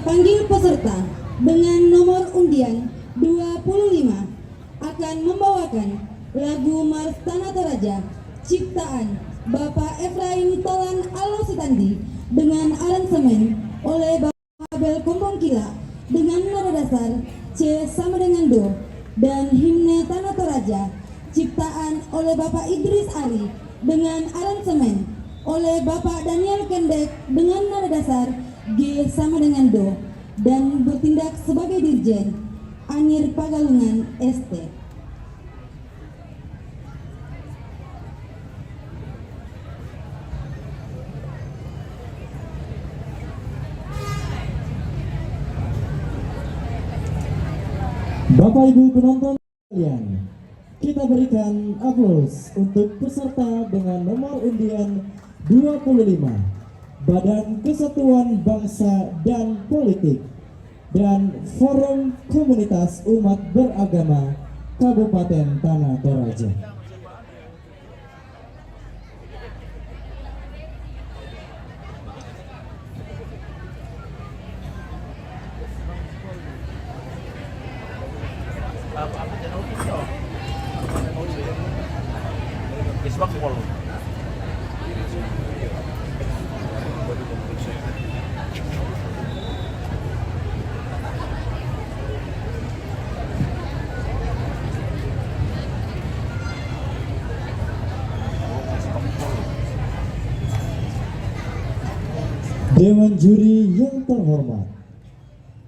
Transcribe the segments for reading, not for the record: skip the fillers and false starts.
Panggil peserta dengan nomor undian 25 akan membawakan lagu Mars Tanah Toraja ciptaan Bapak Efraim Tolan Alositandi dengan aransemen oleh Bapak Abel Kombongkila dengan nada dasar C sama dengan Do, dan himne Tanah Toraja ciptaan oleh Bapak Idris Ari dengan aransemen oleh Bapak Daniel Kendek dengan nada dasar G sama dengan Do, dan bertindak sebagai dirjen Anir Pagalungan ST. Bapak Ibu penonton sekalian, kita berikan aplaus untuk peserta dengan nomor undian 25 Badan Kesatuan Bangsa dan Politik dan Forum Komunitas Umat Beragama Kabupaten Tanah Toraja. Dewan juri yang terhormat,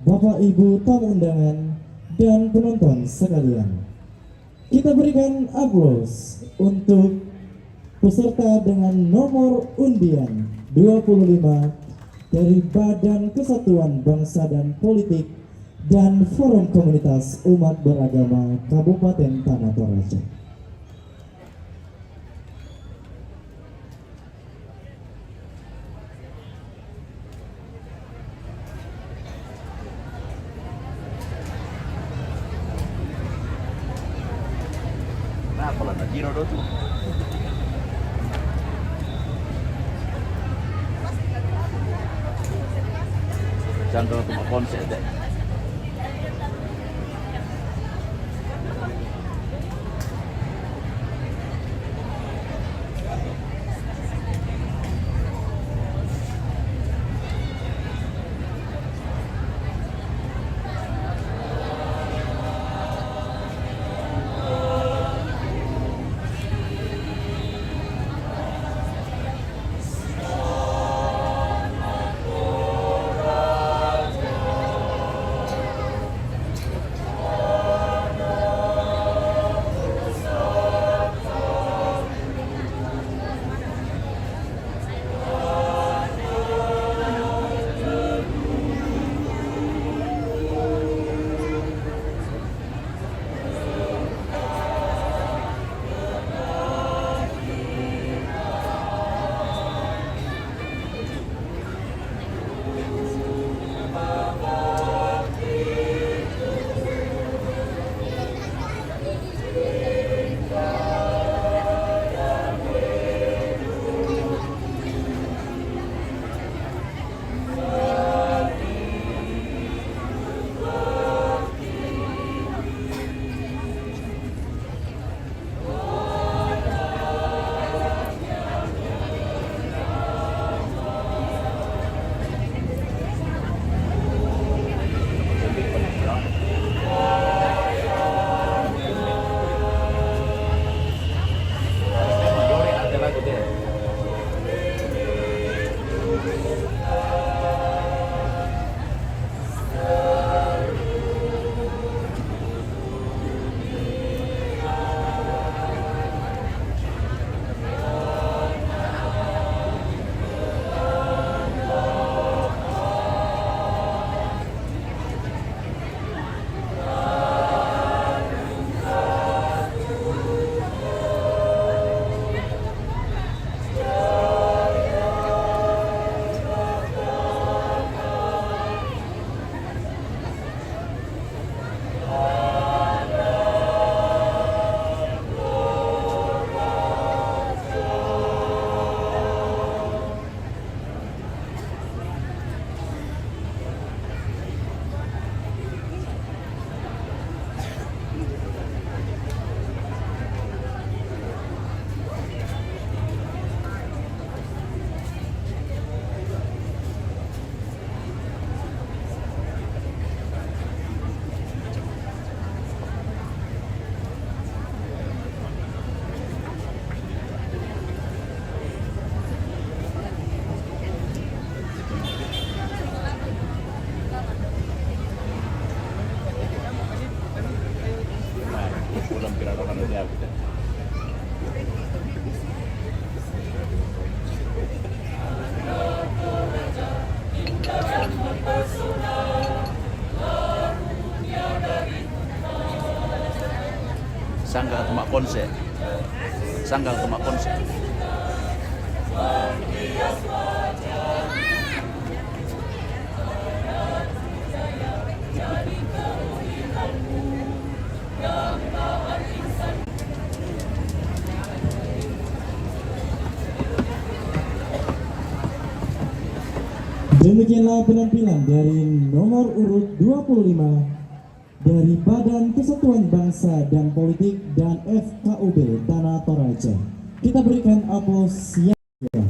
Bapak Ibu tamu undangan dan penonton sekalian, kita berikan aplaus untuk peserta dengan nomor undian 25 dari Badan Kesatuan Bangsa dan Politik dan Forum Komunitas Umat Beragama Kabupaten Tanah Toraja. Gino tuh. Jangan tuh konsep deh. Sanggal Tumak Ponse. Sanggal Tumak Ponse. Demikianlah penampilan dari nomor urut 25 dari Badan Persatuan Bangsa dan Politik dan FKUB Tanah Toraja. Kita berikan aplaus yang meriah.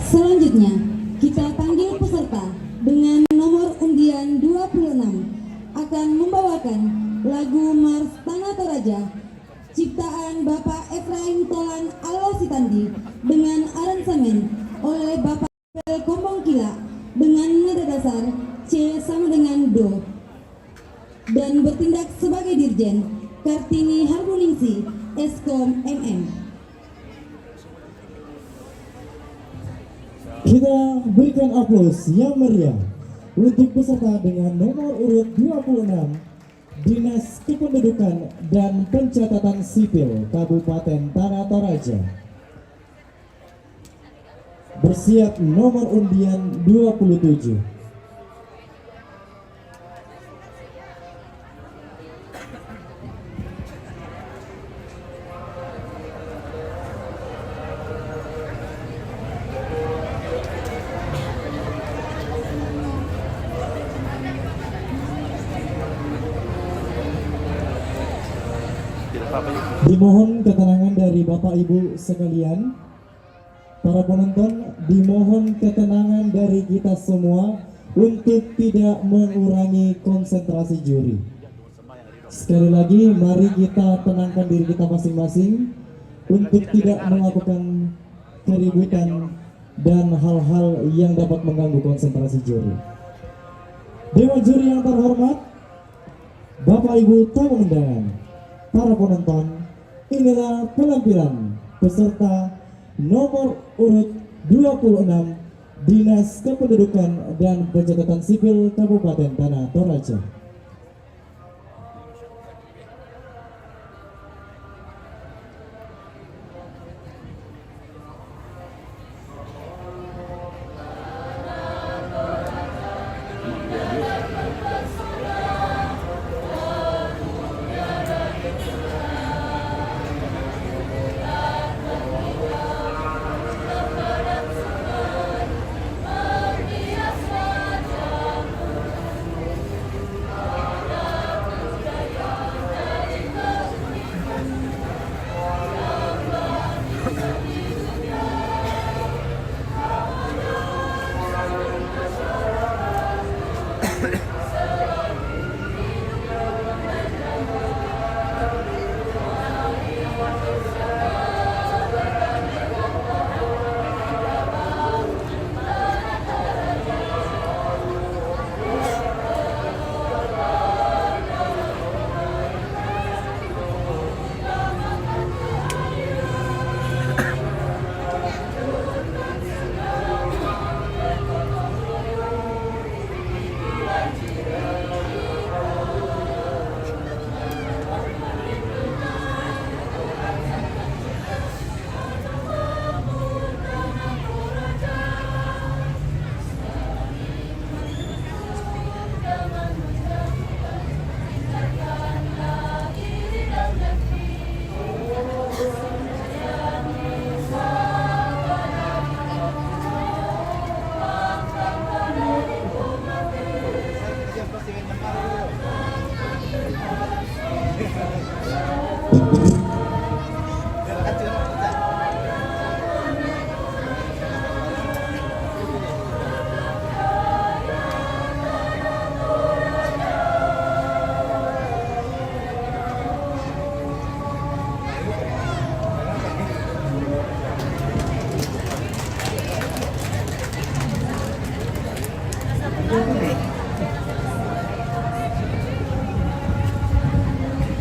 Selanjutnya, kita panggil peserta dengan nomor undian 26 akan membawakan lagu Mars Tanah Toraja ciptaan Bapak Efraim Tolan Alositandi dengan aransemen oleh Bapak Pel Kombong Kila dengan nada dasar C sama dengan Do, dan bertindak sebagai Dirjen Kartini Harbuningsi Eskom MM. Kita berikan aplaus yang meriah untuk peserta dengan nomor urut 26 Dinas Kependudukan dan Pencatatan Sipil Kabupaten Tanah Toraja. Bersiap nomor undian 27. Dimohon ketenangan dari Bapak Ibu sekalian. Para penonton, dimohon ketenangan dari kita semua untuk tidak mengurangi konsentrasi juri. Sekali lagi, mari kita tenangkan diri kita masing-masing untuk tidak melakukan keributan dan hal-hal yang dapat mengganggu konsentrasi juri. Dewan juri yang terhormat, Bapak Ibu tamu undangan, para penonton, inilah penampilan peserta nomor urut 26 Dinas Kependudukan dan Pencatatan Sipil Kabupaten Tanah Toraja.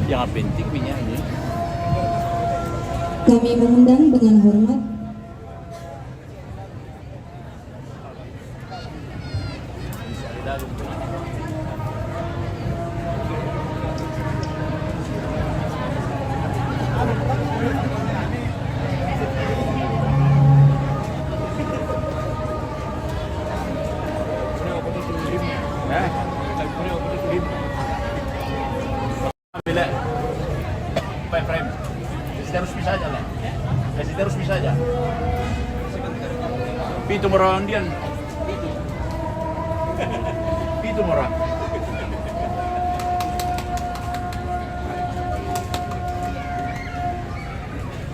Yang pinting punya ini. Kami mengundang dengan hormat Bila Pak Frame, kasih resmi saja lah. Kasih resmi saja. Pitu orang dian. Pitu orang.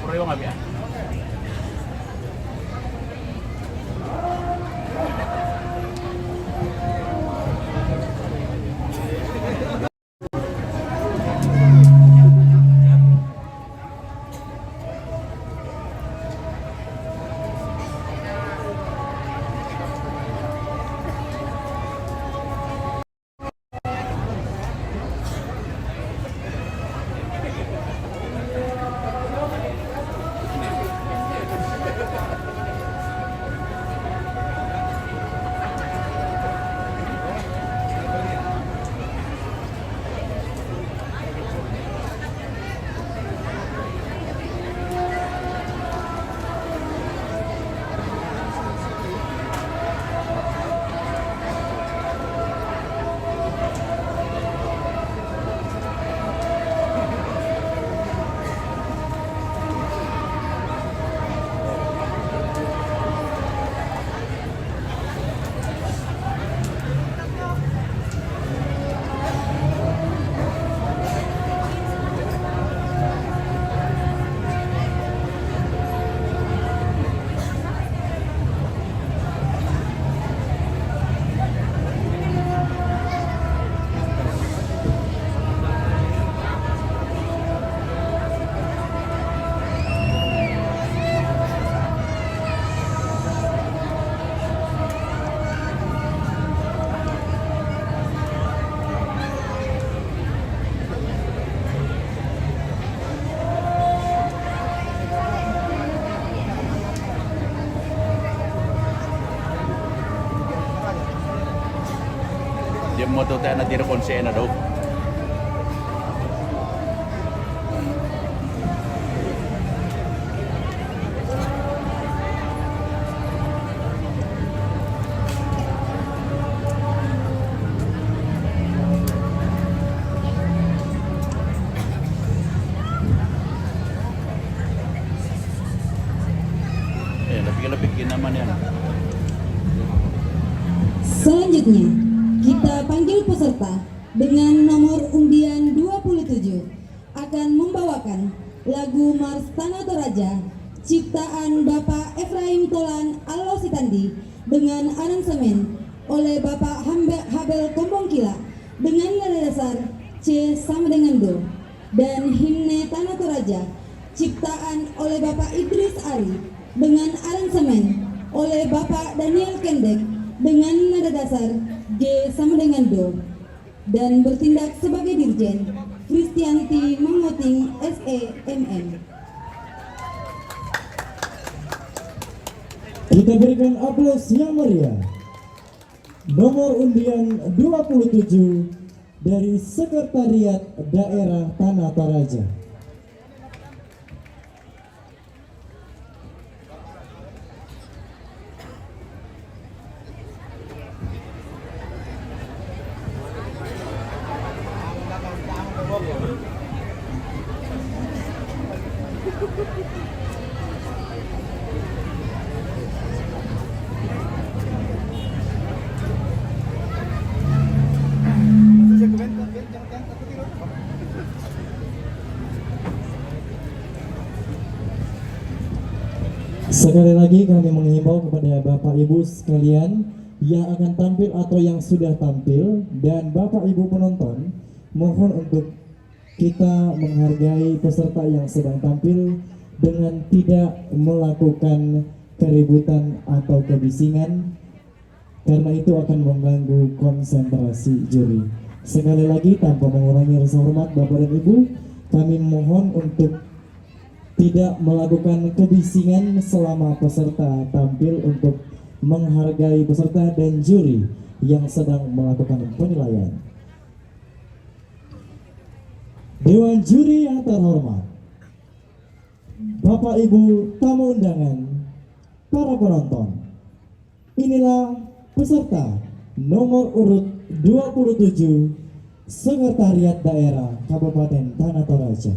Pureo nggak ya? Dia mau tahu tak nak tira konsen ada. Lebih naman yan. Selanjutnya, kita panggil peserta dengan nomor undian 27 akan membawakan lagu Mars Tanah Toraja ciptaan Bapak Efraim Tolan Alositandi dengan aransemen oleh Bapak Habel Kombongkila dengan nada dasar C sama dengan Do, dan himne Tanah Toraja ciptaan oleh Bapak Idris Ari dengan aransemen oleh Bapak Daniel Kendek dengan nada dasar G sama dengan Do, dan bertindak sebagai dirjen Kristianti Mangoting SEMM. Kita berikan aplaus yang meriah. Nomor undian 27 dari Sekretariat Daerah Tanah Toraja. Sekali lagi kami menghimbau kepada Bapak Ibu sekalian yang akan tampil atau yang sudah tampil dan Bapak Ibu penonton, mohon untuk kita menghargai peserta yang sedang tampil dengan tidak melakukan keributan atau kebisingan, karena itu akan mengganggu konsentrasi juri. Sekali lagi tanpa mengurangi rasa hormat Bapak dan Ibu, kami mohon untuk tidak melakukan kebisingan selama peserta tampil untuk menghargai peserta dan juri yang sedang melakukan penilaian. Dewan juri yang terhormat, Bapak Ibu tamu undangan, para penonton, inilah peserta nomor urut 27 Sekretariat Daerah Kabupaten Tanah Toraja.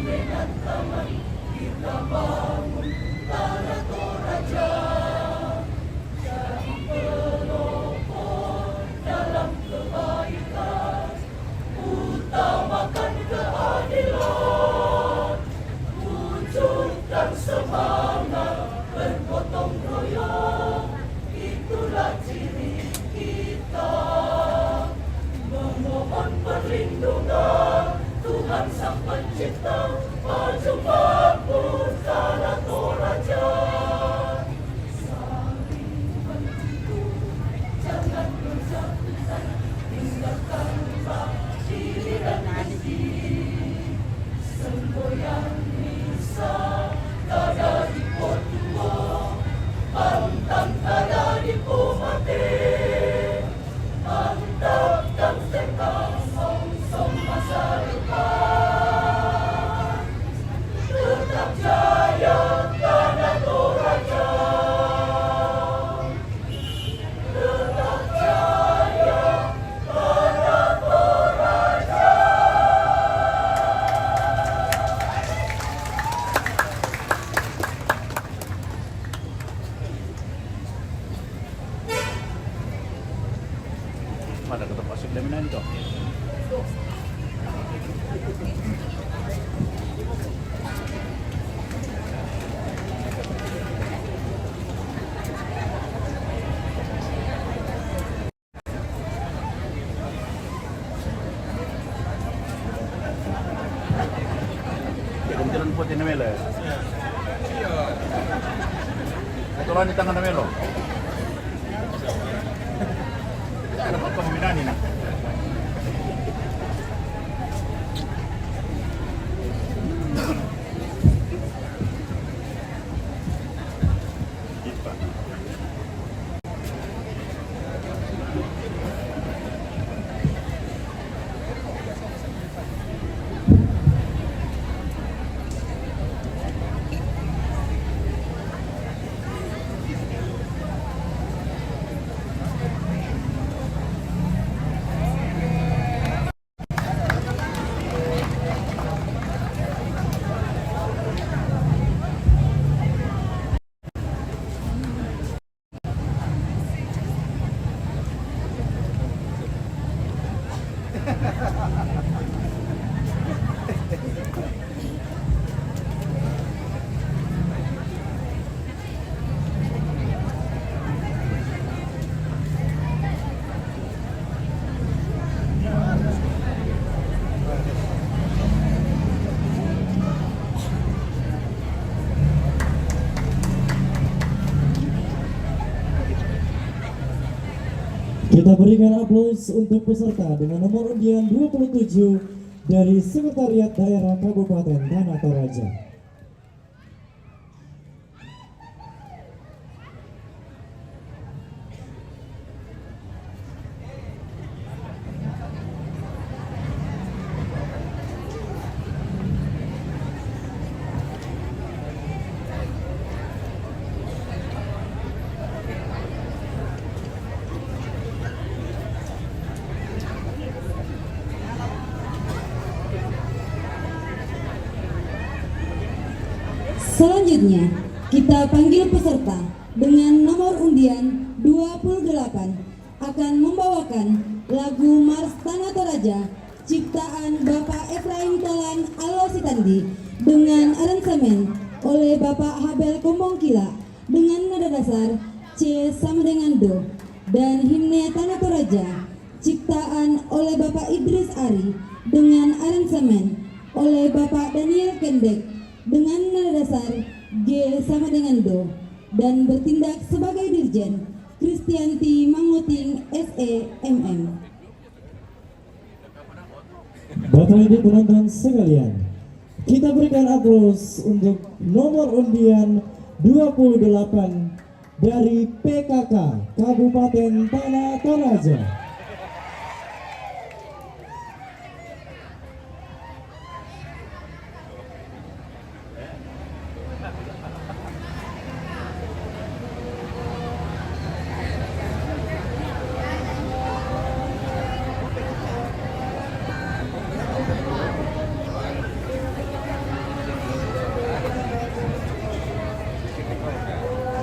Dengan tangan kita bangun tanah Dito. Kemudian po din Melo. Ito lang di tangan na Melo. Ano po paminani na? Kita berikan aplaus untuk peserta dengan nomor undian 27 dari Sekretariat Daerah Kabupaten Tanah Toraja. Selanjutnya, kita panggil peserta dengan nomor undian 28 akan membawakan lagu Mars Tanah Toraja ciptaan Bapak Efraim Tolan Alositandi dengan aransemen oleh Bapak Habel Kombongkila dengan nada dasar C sama dengan Do, dan himne Tanah Toraja ciptaan oleh Bapak Idris Ari dengan aransemen oleh Bapak Daniel Kendek dengan nada dasar G sama dengan Do, dan bertindak sebagai Dirjen Kristianti Manguting SEMM. Bapak Ibu penonton sekalian, kita berikan aplaus untuk nomor undian 28 dari PKK Kabupaten Tanah Toraja.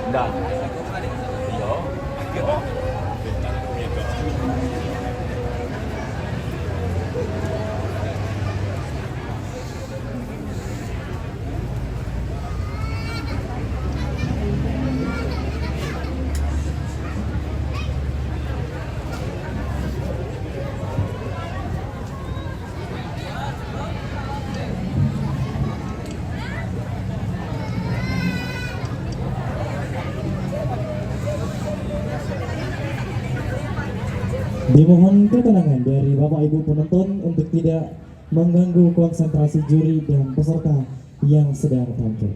Enggak. Iya. Dimohon ketenangan dari Bapak Ibu penonton untuk tidak mengganggu konsentrasi juri dan peserta yang sedang tampil.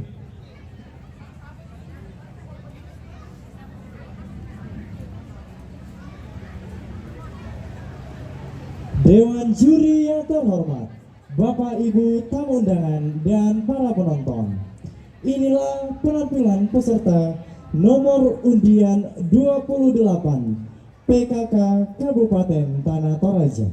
Dewan juri yang terhormat, Bapak Ibu tamu undangan dan para penonton, inilah penampilan peserta nomor undian 28 PKK Kabupaten Tanah Toraja.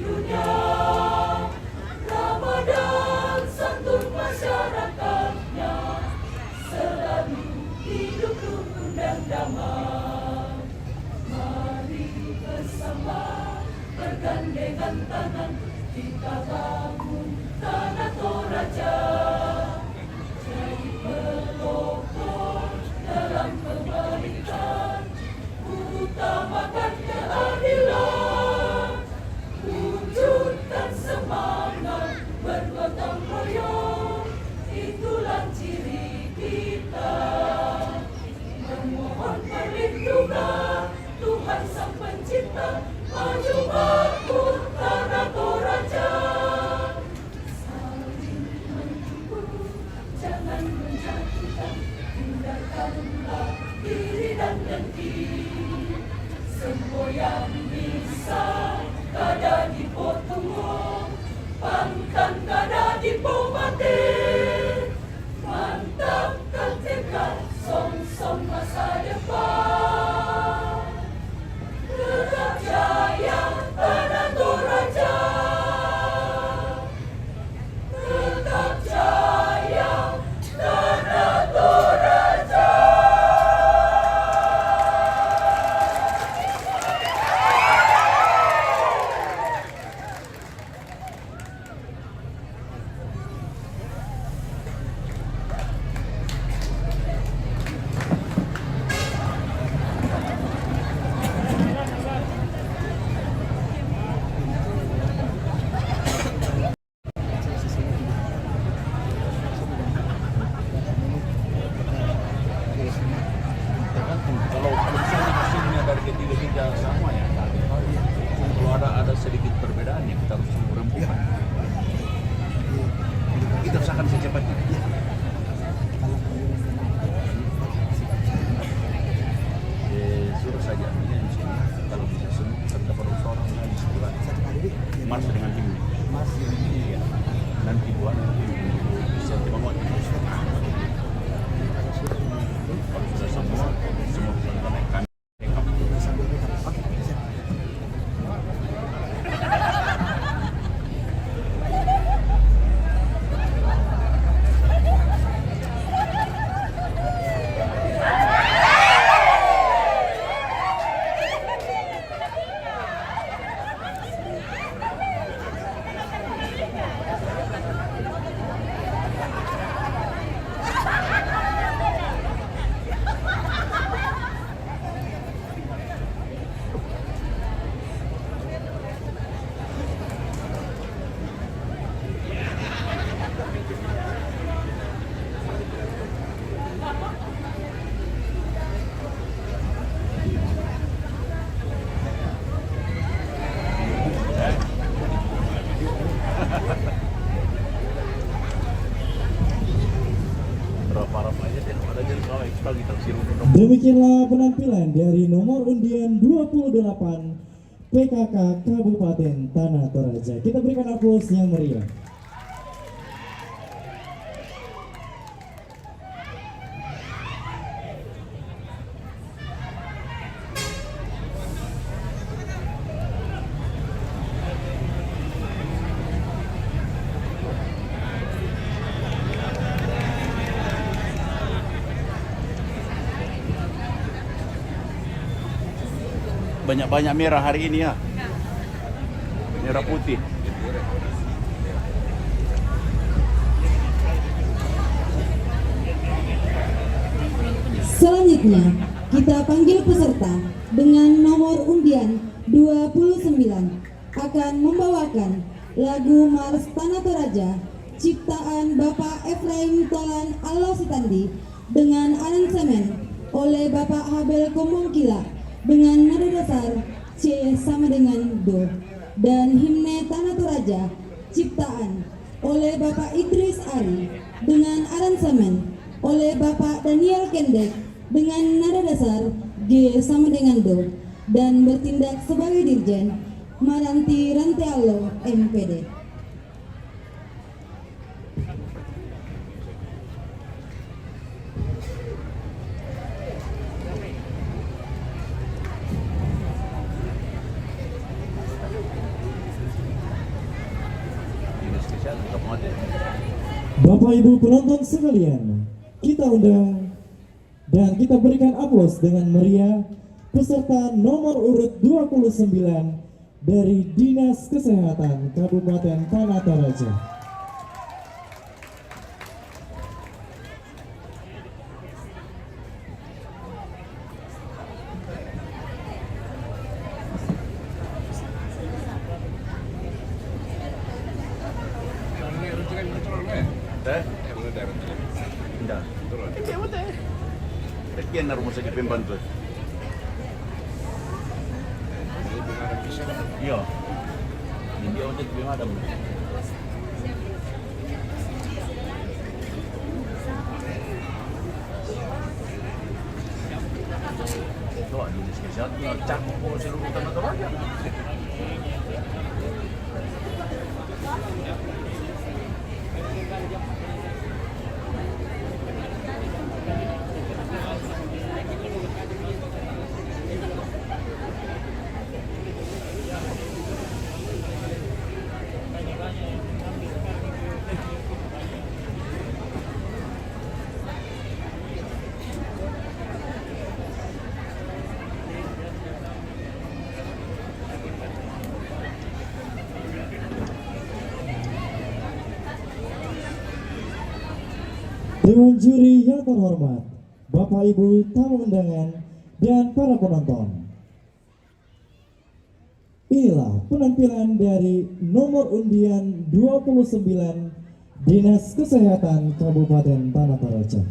dunia. Ramadan santun masyarakatnya selalu hidup rukun dan damai. Mari bersama bergandengan tangan kita bangun tanah Toraja. Jadi pelopor dalam kebaikan, utamakan keadilan, wujudkan semangat bergotong royong, itulah ciri kita. Memohon perlindungan Tuhan Sang Pencipta, maju makmur tanah Toraja. Saling mendukung, jangan menjatuhkan, hindarkanlah diri dan dengki. Semboyan bisa kada dipotong, pangkan kada dipomate. Mantapkan tekad, song-song masa depan. Tetap jaya tanah Toraja. Tetap jaya tanah Toraja. Kalau misalnya hasilnya dari ketiga-tiga sama ya, kalau ada sedikit perbedaan ya kita harus rembukan. Kita usahakan secepatnya. Suruh saja ini di sini. Kalau bisa semua serta perlu seorang lagi sebulan. Mars dengan tim. Iya. Nanti buat bisa dibangun. Kalau sudah semua bisa naikkan. Demikianlah penampilan dari nomor undian 28 PKK Kabupaten Tanah Toraja. Kita berikan aplaus yang meriah. Banyak-banyak merah hari ini ya. Merah putih. Selanjutnya, kita panggil peserta dengan nomor undian 29 akan membawakan lagu Mars Tanah Toraja ciptaan Bapak Efraim Tolan Alositandi dengan aransemen oleh Bapak Habel Komongkila dengan nada dasar C sama dengan Do, dan himne Tanah Toraja ciptaan oleh Bapak Idris Ari dengan aransemen oleh Bapak Daniel Kendek dengan nada dasar G sama dengan Do, dan bertindak sebagai Dirjen Maranti Rantealo MPD. sehat tetap mati. Bapak Ibu penonton sekalian, kita undang dan kita berikan aplaus dengan meriah peserta nomor urut 29 dari Dinas Kesehatan Kabupaten Tanah Toraja. Tidak. Sekian rumah sakit pembantu. Iya. Ini dia untuk pemadam. Doa Dinas Kesehatan cakup seluruh Tanah Toraja. Dewan juri yang terhormat, Bapak Ibu tamu undangan dan para penonton. Inilah penampilan dari nomor undian 29 Dinas Kesehatan Kabupaten Tanah Toraja.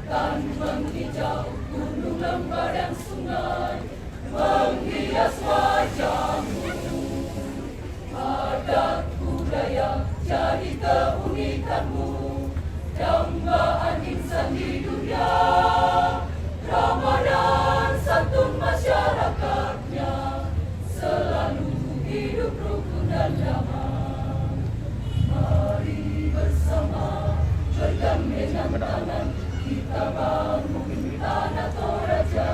Hutan menghijau, gunung lembah dan sungai menghias wajahmu. Adat budaya jadi keunikanmu, dambaan insan di dunia. Ramadan santun masyarakatnya, selalu hidup rukun dan damai. Mari bersama bergandengan tangan, kita bangun tanah Toraja,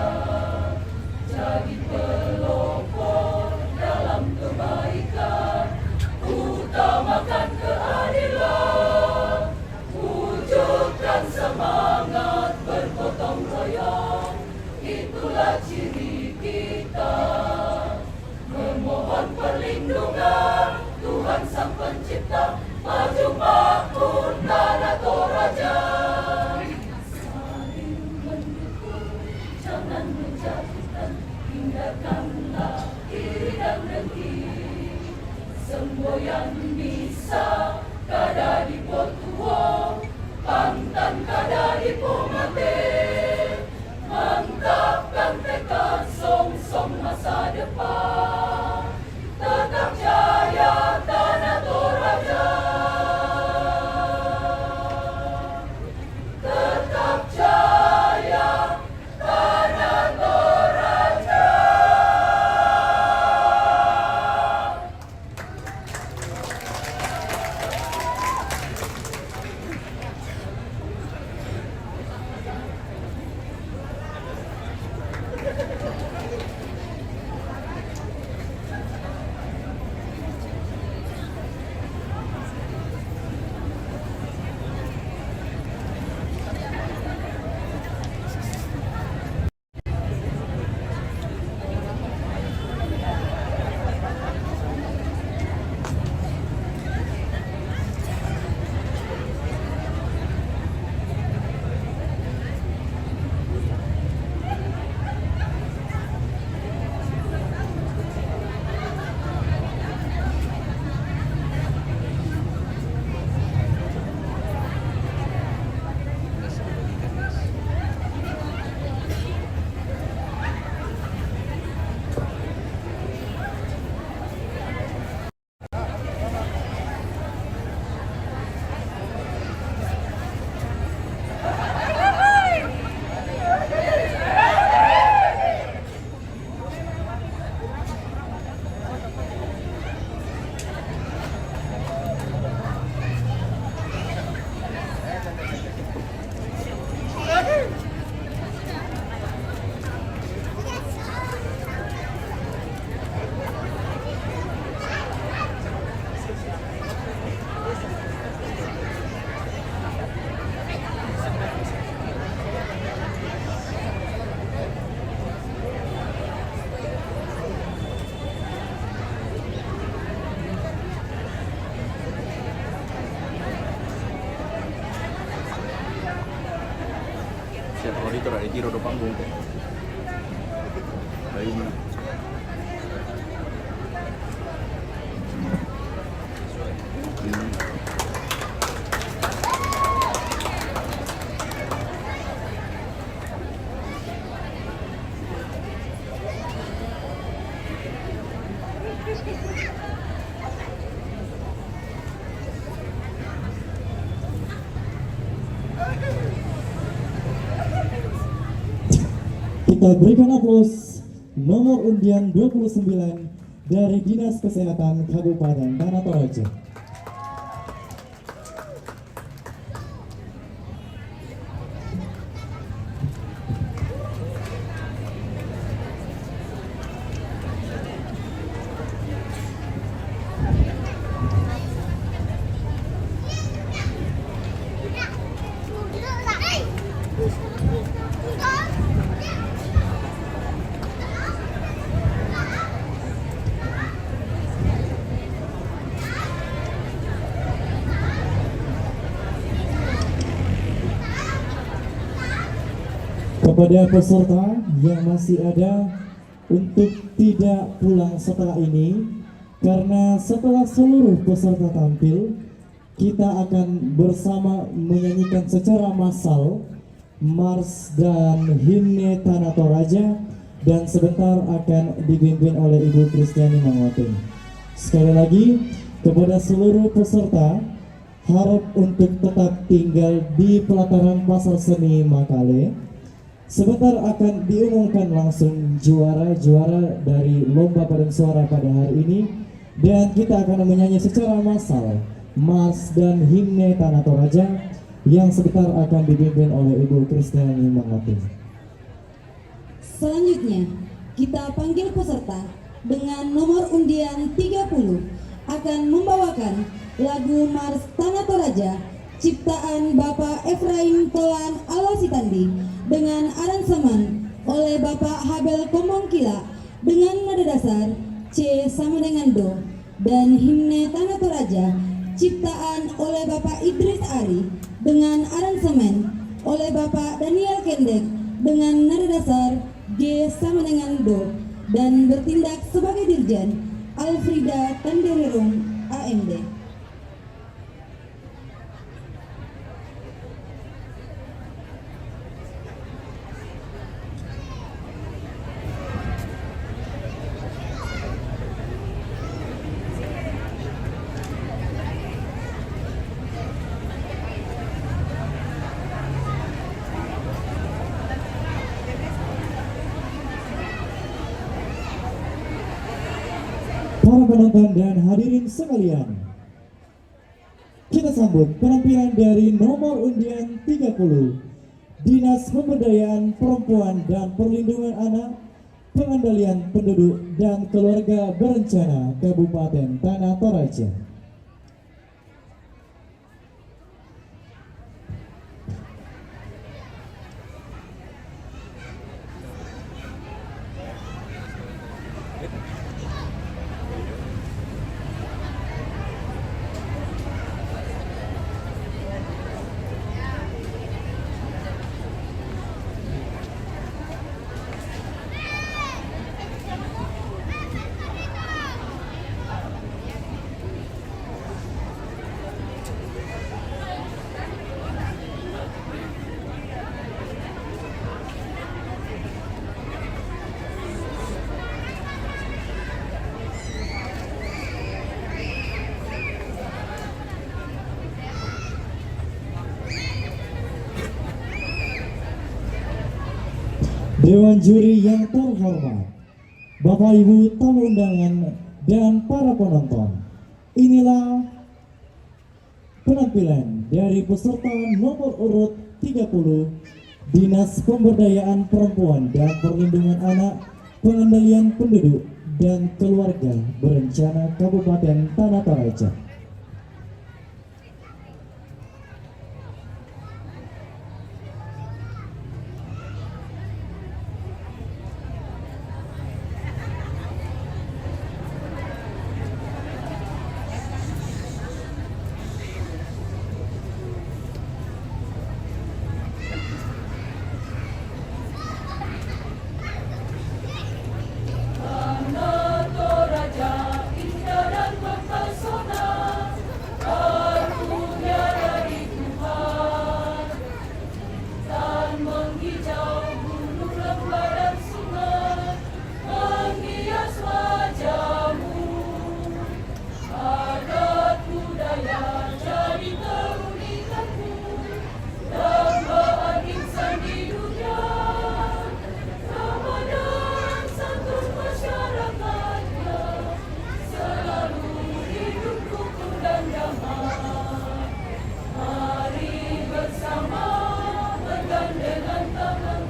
jadi pelopor dalam kebaikan, utamakan keadilan, wujudkan semangat bergotong royong, itulah ciri kita. Memohon perlindungan Tuhan Sang Pencipta, maju makmur tanah Toraja. Saling mendukung, jangan menjatuhkan, hindarkanlah iri dan dengki. Semboyan bisa kada di Potuo, pantan kada di Pomate. Mantapkan tekad song-song masa depan, tetap jaya tanah Toraja. Tetap jaya tanah Toraja. Siapa auditor ada tiro do panggung kok. Baik. Kita berikan aplaus nomor undian 29 dari Dinas Kesehatan Kabupaten Tanah Toraja. Kepada peserta yang masih ada untuk tidak pulang setelah ini, karena setelah seluruh peserta tampil, kita akan bersama menyanyikan secara massal Mars dan Himne Tanah Toraja, dan sebentar akan dipimpin oleh Ibu Kristiani Mangoting. Sekali lagi kepada seluruh peserta, harap untuk tetap tinggal di pelataran Pasar Seni Makale. Sebentar akan diumumkan langsung juara-juara dari lomba paduan suara pada hari ini, dan kita akan menyanyi secara massal Mars dan Himne Tanah Toraja yang sebentar akan dipimpin oleh Ibu Kristiani Mangoting. Selanjutnya, kita panggil peserta dengan nomor undian 30 akan membawakan lagu Mars Tanah Toraja ciptaan Bapak Efraim Tolan Alasitandi dengan aransemen oleh Bapak Habel Komongkila dengan nada dasar C sama dengan Do, dan Himne Tanah Toraja ciptaan oleh Bapak Idris Ari dengan aransemen oleh Bapak Daniel Kendek dengan nada dasar G sama dengan Do, dan bertindak sebagai dirjen Alfrida Tanderirung AMD. Para penonton dan hadirin sekalian, kita sambut penampilan dari nomor undian 30, Dinas Pemberdayaan Perempuan dan Perlindungan Anak, Pengendalian Penduduk dan Keluarga Berencana Kabupaten Tanah Toraja. Dewan juri yang terhormat, Bapak Ibu tamu undangan dan para penonton, inilah penampilan dari peserta nomor urut 30, Dinas Pemberdayaan Perempuan dan Perlindungan Anak, Pengendalian Penduduk dan Keluarga Berencana Kabupaten Tanah Toraja. Tanah Toraja indah dan mempesona, karunia dari Tuhan, dan menghijau gunung, lembah dan sungai, menghias wajahmu. Adat budaya jadi keunikanmu, dambaan insan di dunia. Ramadan santun masyarakatnya, selalu hidup rukun dan damai. Mari bersama bergandengan tangan,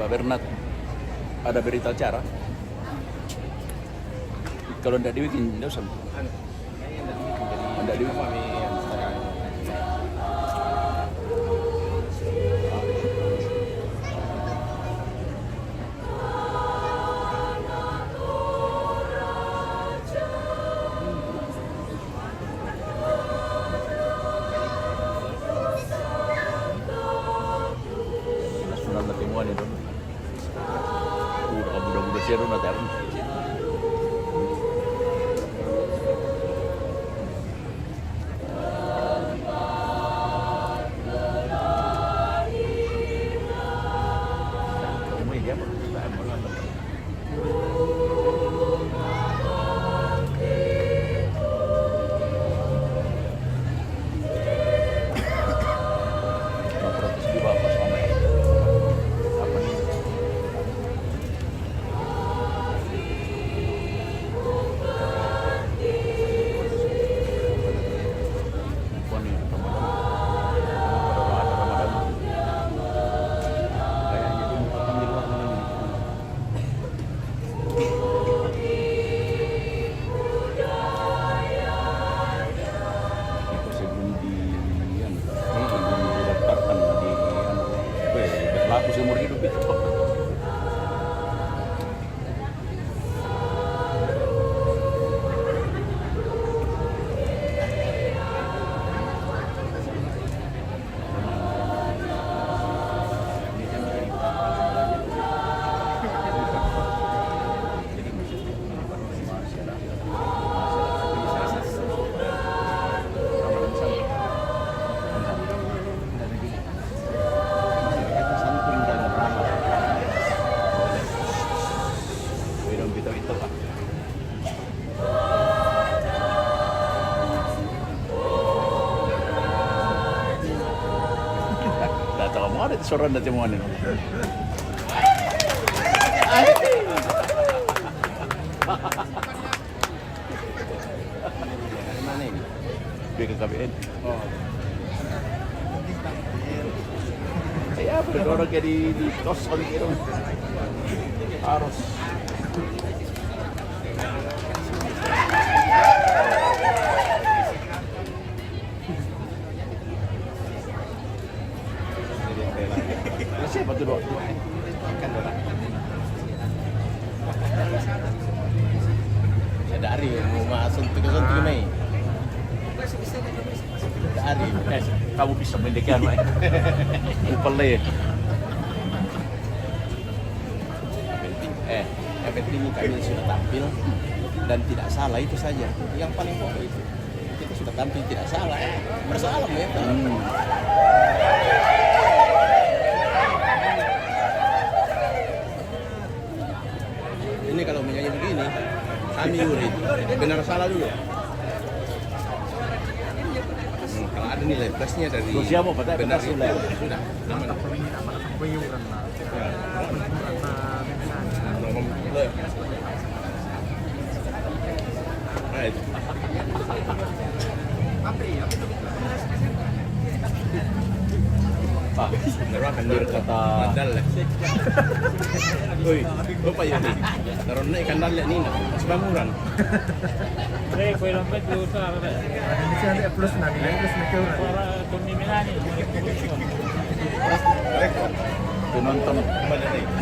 Pak Bernat ada berita acara. Kalau tidak dibikin, tidak usah. Tidak dibikin. Nasional na timuan ito. Udah budak-budak zero na tayo. Protes di bawah sama apa nih? Apa nih Ramadan? Pada Ramadan. Kayaknya di luar mana nih? Sebelum didaftarkan di berlaku seumur hidup itu. Itu Pak. Tak tahu mau ada soran dari mana ini. Mana ini? BKKBN. Oh. Ya, berdorong kayak di kos gitu. Harus. Siapa tuh dok? Dari mau masuk ke Mai. Dari. Kamu bisa mendekat, Mai. Upale. Yang penting kami sudah tampil dan tidak salah, itu saja. Yang paling pokok itu. Kita sudah tampil tidak salah. Bersalah mereka. Ini kalau menyanyi begini, kami yurid, benar salah dulu. Kalau ada nilai plusnya dari Siapa Pak? benar Sudah. sudah. Aman. Right. Pak, benar kata Mandal lah. Oi, lupa ya nih. Taruh naik kandal ya Nina, masih banguran.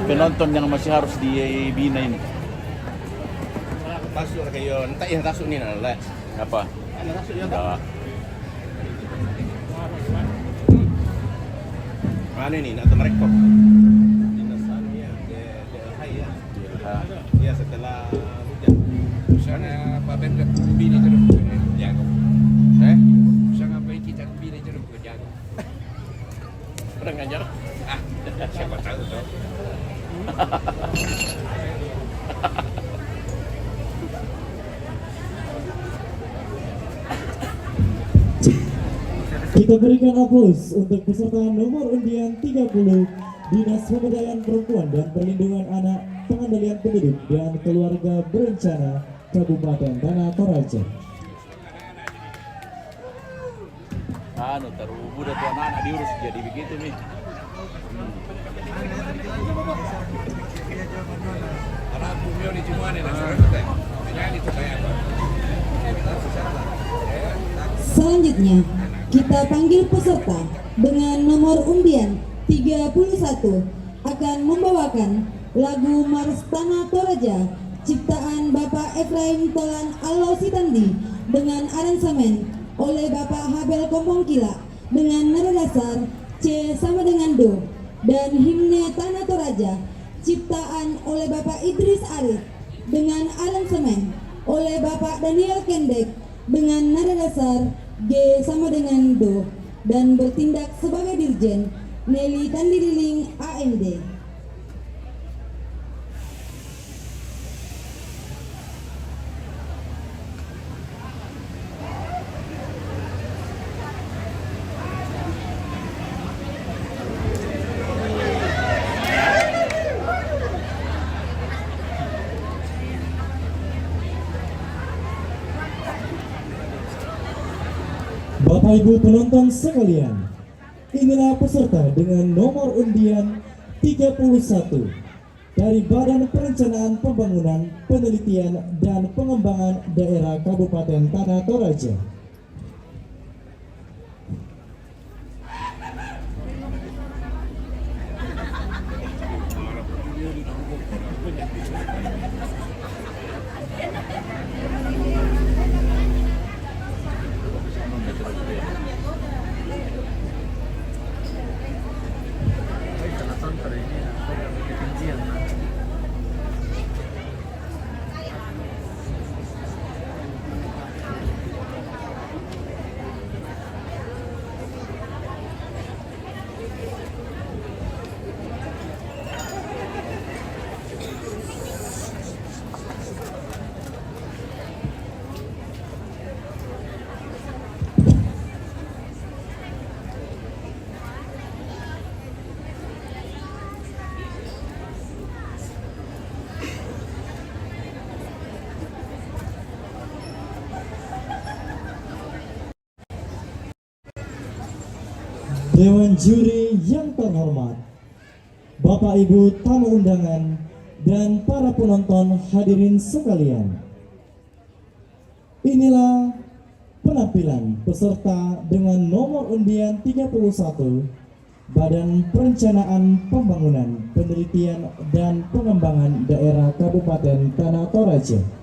penonton yang masih harus dibina ini. Tasuk kayo, entah ya tasuk Nina lah. Apa? Tasuk ya. Enggak. Mana ini? Atau mereka? Dinas ya, DLHI ya. Ya setelah hujan. Sana Pak Ben bini terus jago. Sana baik kita bini terus jago. Kurang ajar. Siapa tahu toh. Kita berikan aplaus untuk peserta nomor undian 30 Dinas Pemberdayaan Perempuan dan Perlindungan Anak, Pengendalian Penduduk dan Keluarga Berencana Kabupaten Tanah Toraja. Taruh budak tuh anak diurus jadi begitu nih. Anak bumi di semua nih, nyanyi itu kayak apa? Selanjutnya, kita panggil peserta dengan nomor undian 31 akan membawakan lagu Mars Tanah Toraja ciptaan Bapak Efraim Tolan Alositandi dengan aransemen oleh Bapak Habel Kompongkila dengan nada dasar C sama dengan Do, dan himne Tanah Toraja ciptaan oleh Bapak Idris Arif dengan aransemen oleh Bapak Daniel Kendek dengan nada dasar G sama dengan Do, dan bertindak sebagai dirjen Nelly Tandiriling AMD. Bapak Ibu penonton sekalian, inilah peserta dengan nomor undian 31 dari Badan Perencanaan Pembangunan, Penelitian dan Pengembangan Daerah Kabupaten Tanah Toraja. Dewan juri yang terhormat, Bapak Ibu tamu undangan, dan para penonton hadirin sekalian. Inilah penampilan peserta dengan nomor undian 31 Badan Perencanaan Pembangunan, Penelitian dan Pengembangan Daerah Kabupaten Tanah Toraja.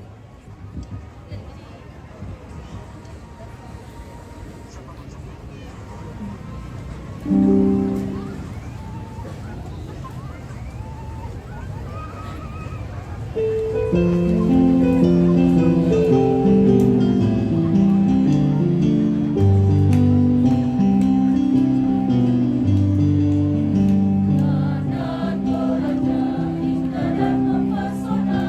Tanah Toraja indah mempesona,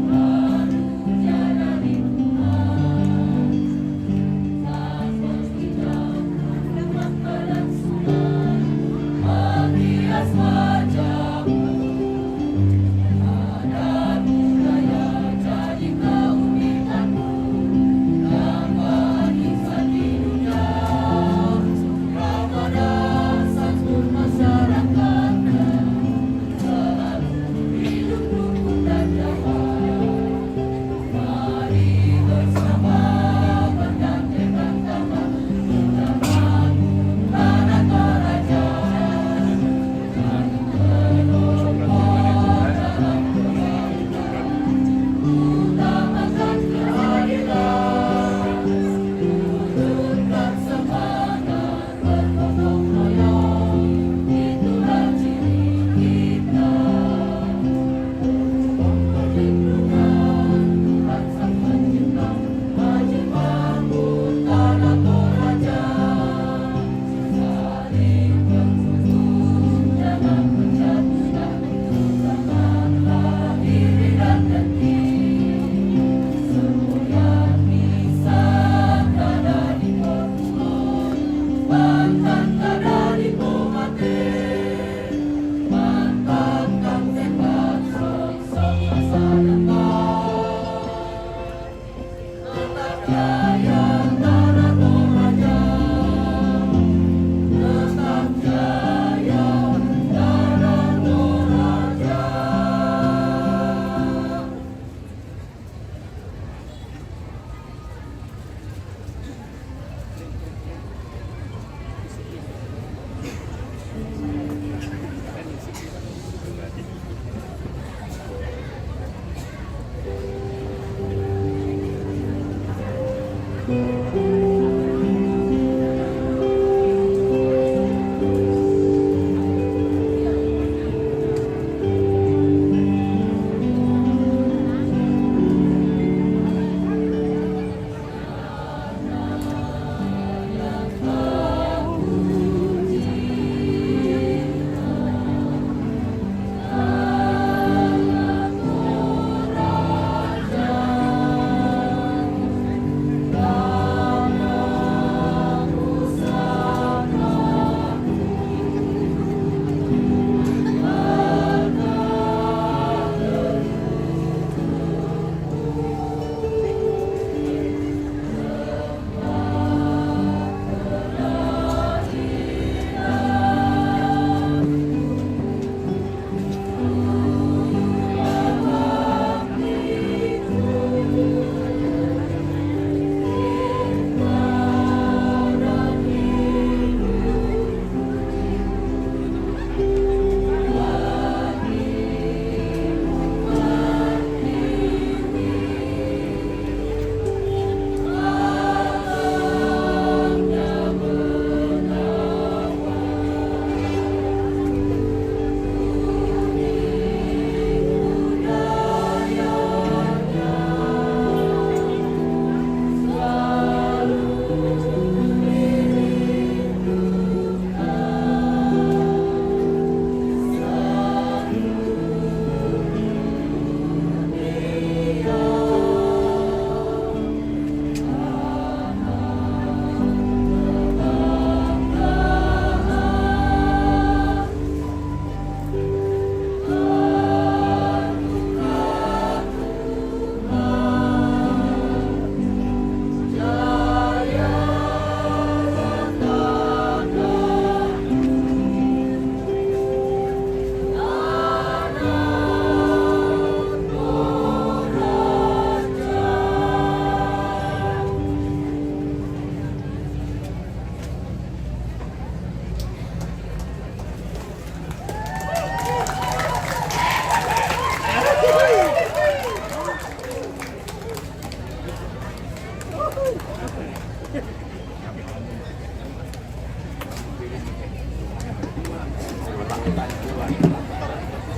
harunya dari Tuhan. Tanah hijau mengkelan sungai.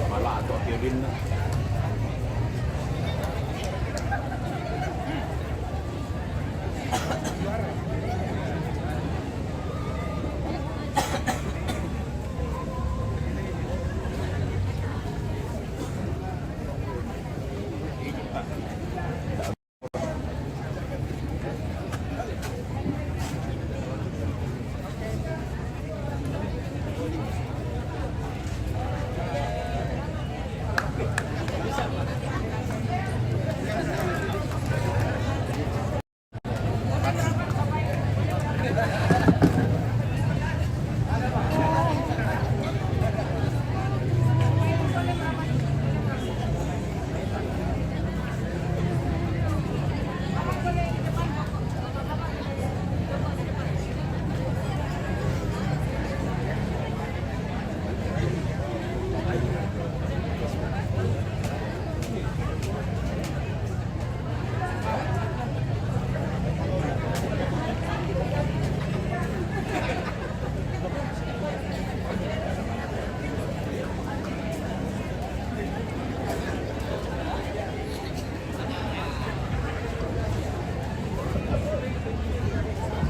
Malah atau Kevin.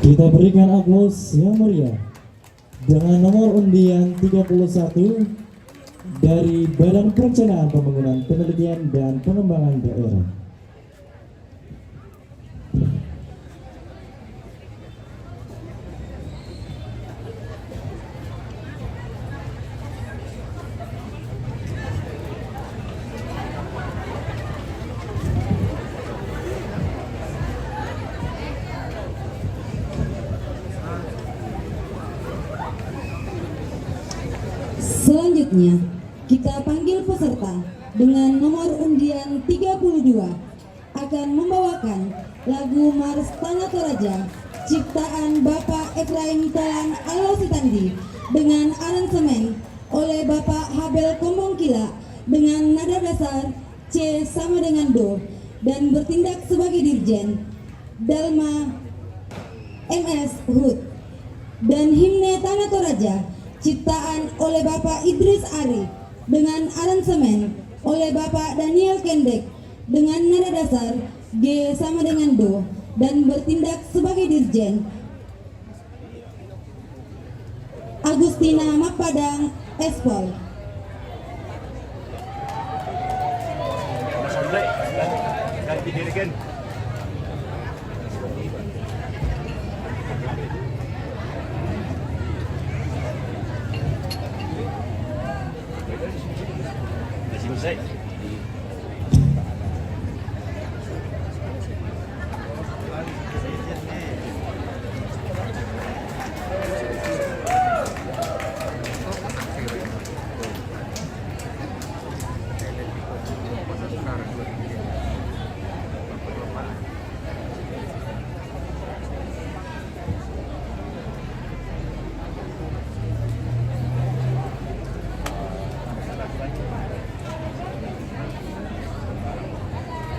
Kita berikan aplaus yang meriah dengan nomor undian 31 dari Badan Perencanaan Pembangunan Penelitian dan Pengembangan Daerah. Selanjutnya, kita panggil peserta dengan nomor undian 32 akan membawakan lagu Mars Tanah Toraja ciptaan Bapak Efraim Tolan Alositandi dengan aransemen oleh Bapak Habel Kombongkila dengan nada dasar C sama dengan Do dan bertindak sebagai dirjen Dalma MS Hud, dan himne Tanah Toraja ciptaan oleh Bapak Idris Ari dengan aransemen oleh Bapak Daniel Kendek dengan nada dasar G sama dengan Do dan bertindak sebagai dirjen Agustina Makpadang Espol. Mas Andre, ganti dirgen. Selesai.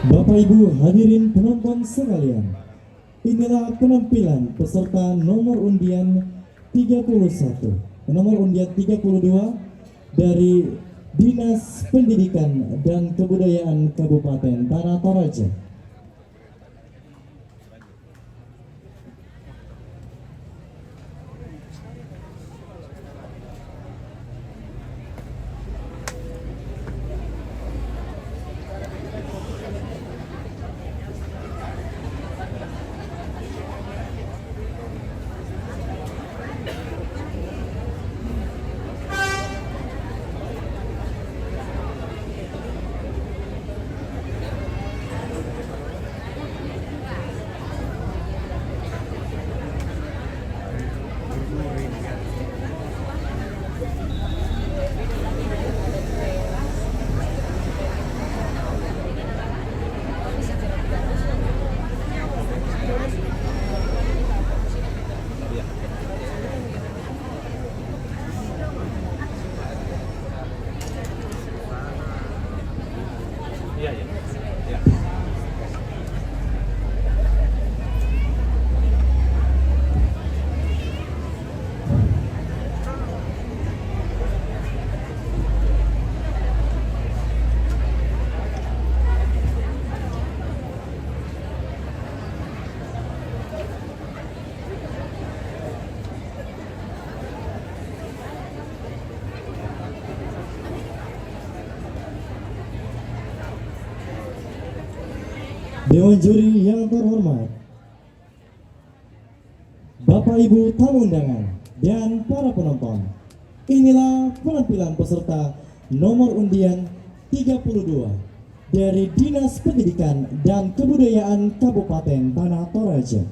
Bapak Ibu hadirin penonton sekalian, inilah penampilan peserta nomor undian 31, nomor undian 32 dari Dinas Pendidikan dan Kebudayaan Kabupaten Tanah Toraja. Dewan juri yang terhormat, Bapak Ibu tamu undangan dan para penonton, inilah penampilan peserta nomor undian 32 dari Dinas Pendidikan dan Kebudayaan Kabupaten Tanah Toraja.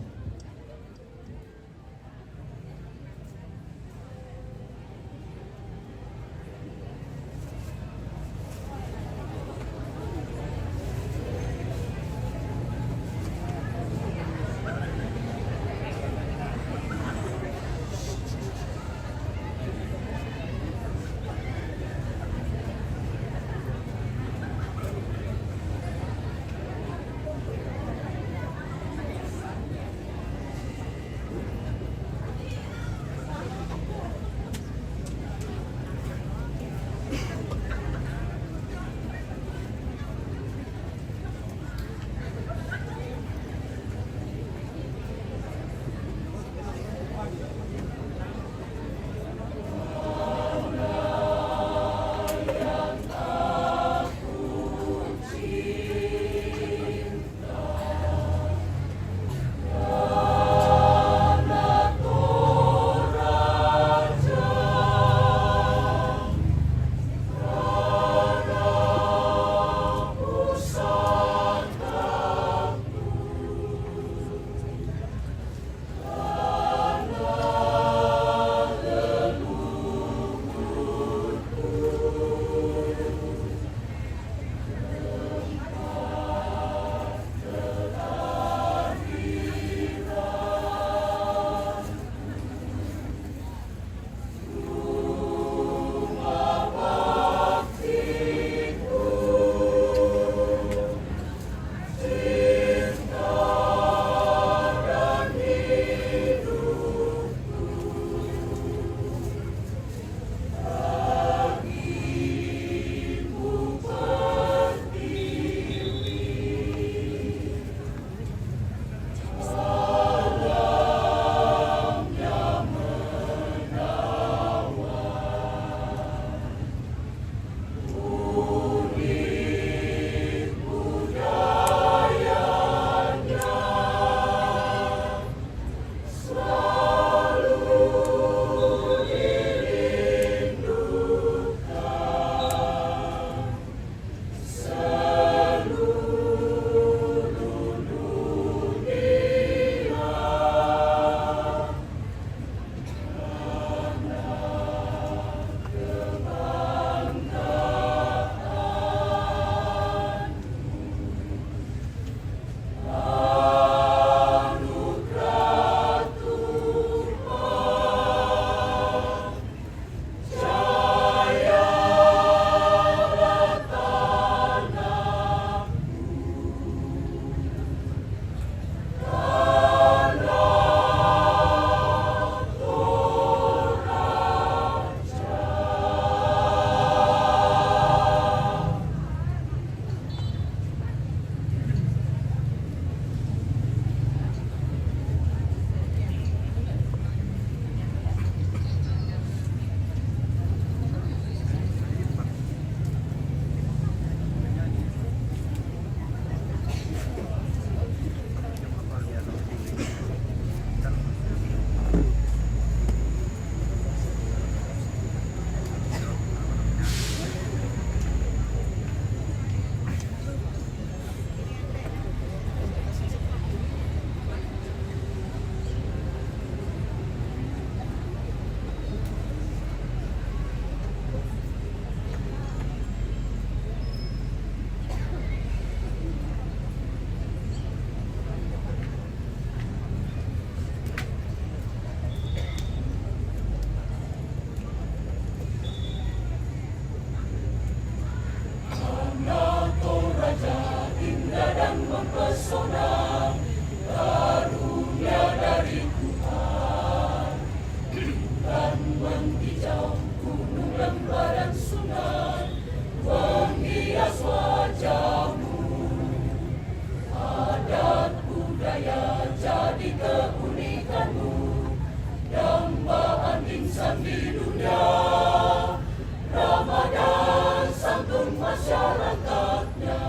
Masyarakatnya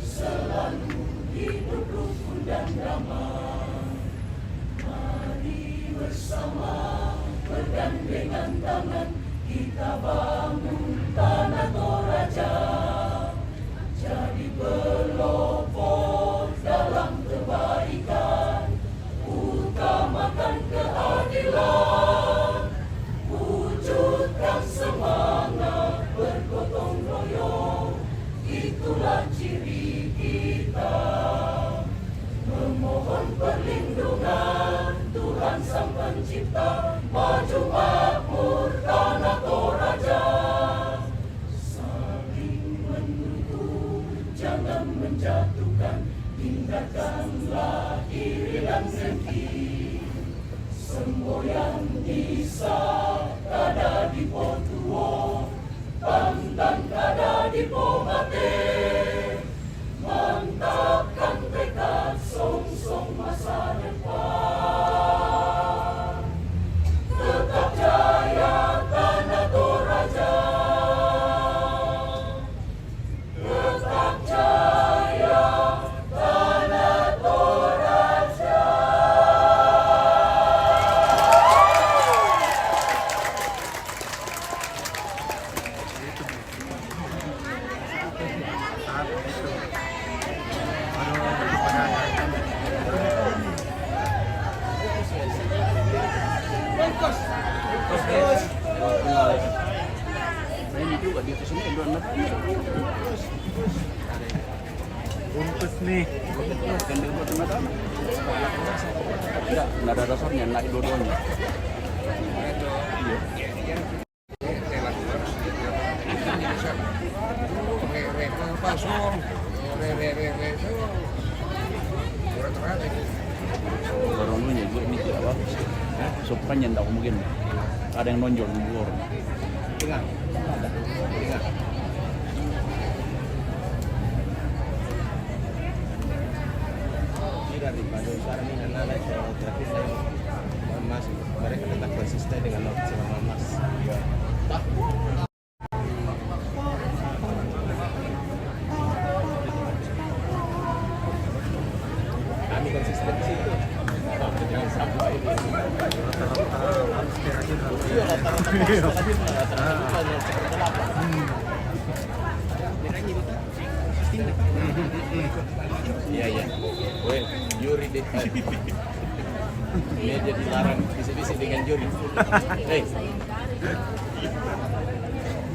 selalu hidup dengan tangan kita bangun tanah Toraja, jadi pelopor dalam kebaikan, utamakan keadilan, wujudkan semangat bergotong royong, itulah ciri kita. Memohon perlindungan Tuhan Sang Pencipta, maju makmur tanah Toraja. Saling mendukung, jangan menjatuhkan, hindarkanlah iri dan dengki. Semboyan bisa kada di Potuo, pandan kada di Pomate. Mantapkan tekad, song-song masa depan. Tetap jaya tanah Toraja. Tetap jaya tanah Toraja. Ini juga di atas ini dua Bungkus nih. Kan di buat tengah tanah. Enggak ada dasarnya, naik dua-duanya. Baronunya juga ini tidak bagus. Sopannya tidak mungkin. Ada yang nonjol di luar. Tengah. Tengah. Daripada sekarang ini anak-anak yang terakhir saya Mas, mereka tetap konsisten dengan sama Mas. Iya. Kami konsisten di situ. Jangan sampai ini. Iya, iya. Well, juri deh. Media dilarang bisik-bisik dengan juri. Hei,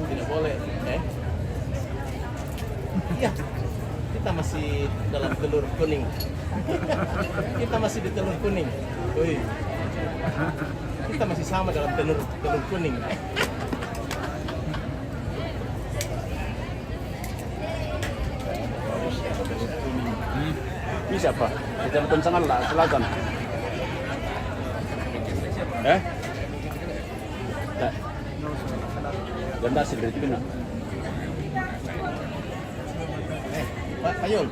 tidak boleh, Iya, kita masih dalam telur kuning. Kita masih di telur kuning. Woi, kita masih sama dalam telur kuning. Ini siapa? Kecamatan Sangatta Selatan. Ganda sih dari Pina. Pak Ayul.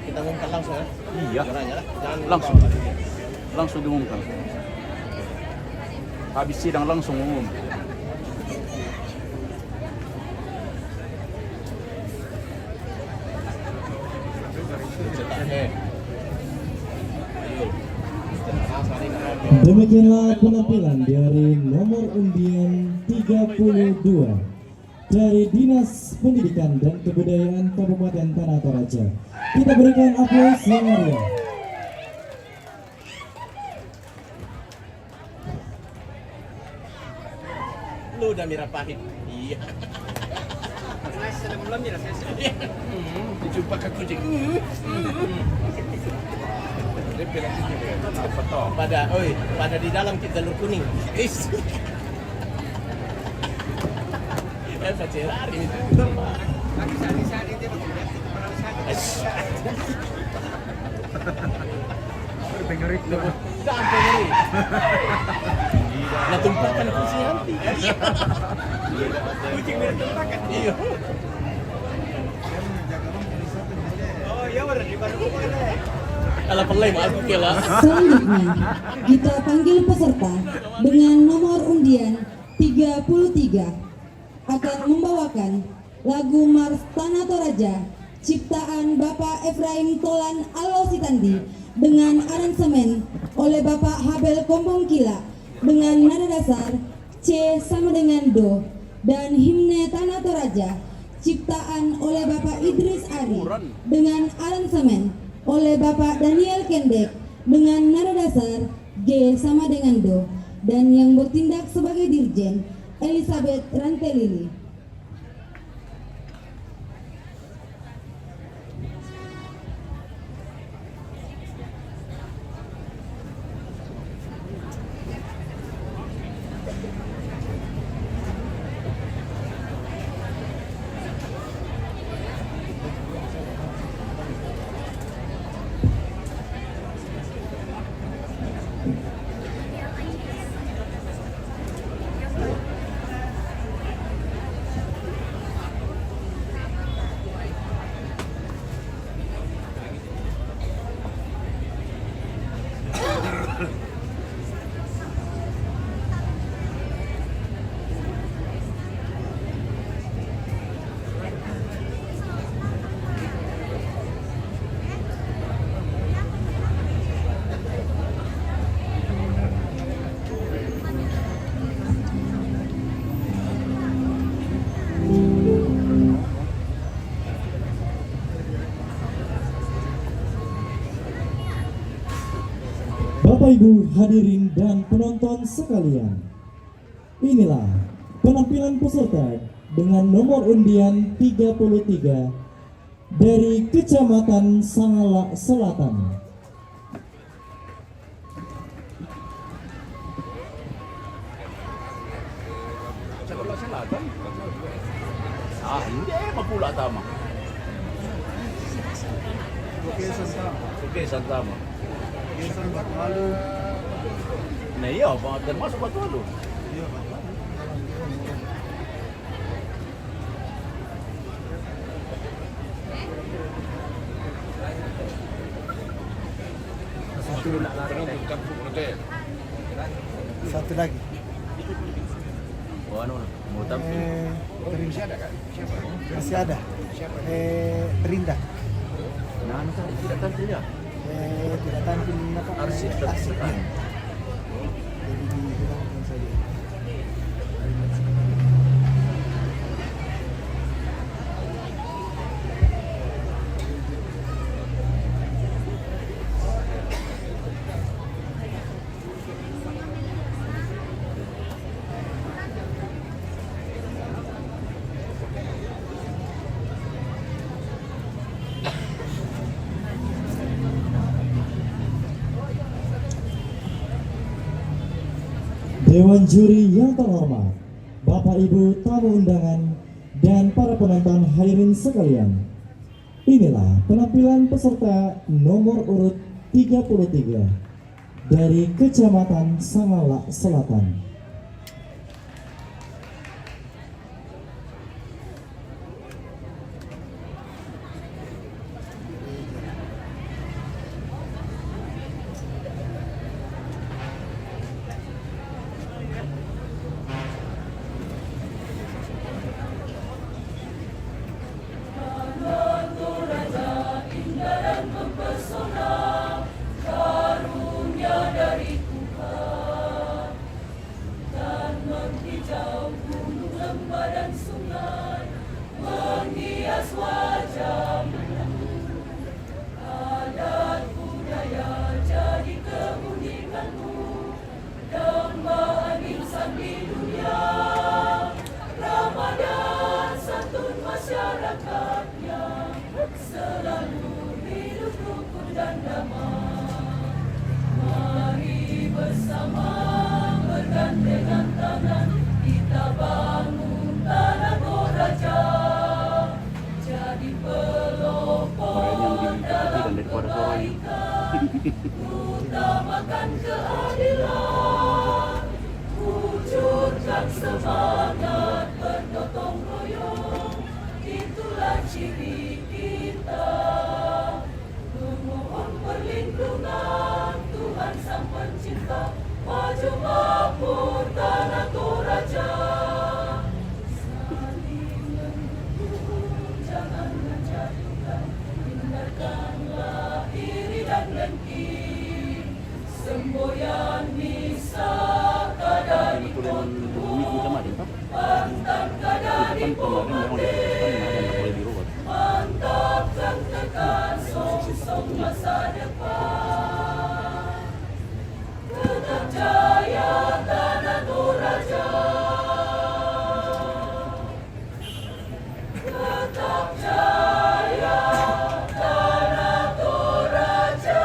Kita ngumumkan langsung ya. Iya. Jangan Langsung diumumkan. Habis sidang langsung umum. Demikianlah penampilan dari nomor undian 32 dari Dinas Pendidikan dan Kebudayaan Kabupaten Tanah Toraja. Kita berikan aplaus yang meriah. Lu udah Mira Pahit. Iya. Belum Mira saya. Dijumpa ke kucing. Pada di dalam kita telur kuning. Pacarari itu. Lagi sari-sari dia Pengerik lu. Pengerik. Nah tumpahkan kursi nanti. Kucing dia tumpahkan. Iya. Oh iya benar di Bandung. Ala pelai mah aku kela. Selanjutnya, kita panggil peserta dengan nomor undian 33 akan membawakan lagu Mars Tanah Toraja ciptaan Bapak Efraim Tolan Alositandi dengan aransemen oleh Bapak Habel Kombong Kila dengan nada dasar C sama dengan Do dan himne Tanah Toraja ciptaan oleh Bapak Idris Ari dengan aransemen oleh Bapak Daniel Kendek dengan nada dasar G sama dengan Do dan yang bertindak sebagai dirjen Elizabeth Rantelili. Bapak Ibu hadirin dan penonton sekalian, inilah penampilan peserta dengan nomor undian 33 dari Kecamatan Sangalak Selatan. Sekolah Selatan. Ah, hindi mapula tama. Oke, Santama. Nah iya, termasuk Batualu. Satu lagi. Oh, anu, mau tampil. Masih ada kan? Siapa? Masih ada. Terindah. Nah, anu kan tidak tampil ya. Tidak tampil apa? Arsip Arsip. arsip. Ya. Jadi dihilangkan saja. Dewan juri yang terhormat, Bapak Ibu tamu undangan, dan para penonton hadirin sekalian. Inilah penampilan peserta nomor urut 33 dari Kecamatan Sangalak Selatan. Utamakan keadilan, wujudkan semangat bergotong royong, itulah ciri kita. Memohon perlindungan Tuhan Sang Pencipta, maju makmur tanah Toraja. Saling mendukung, jangan menjatuhkan, hindarkanlah iri dan dengki. kan kemarin memang diputuskan ada nggak boleh dirubah. mantapkan tekan song masa depan. Tetap jaya tanah Toraja, tetap jaya tanah Toraja.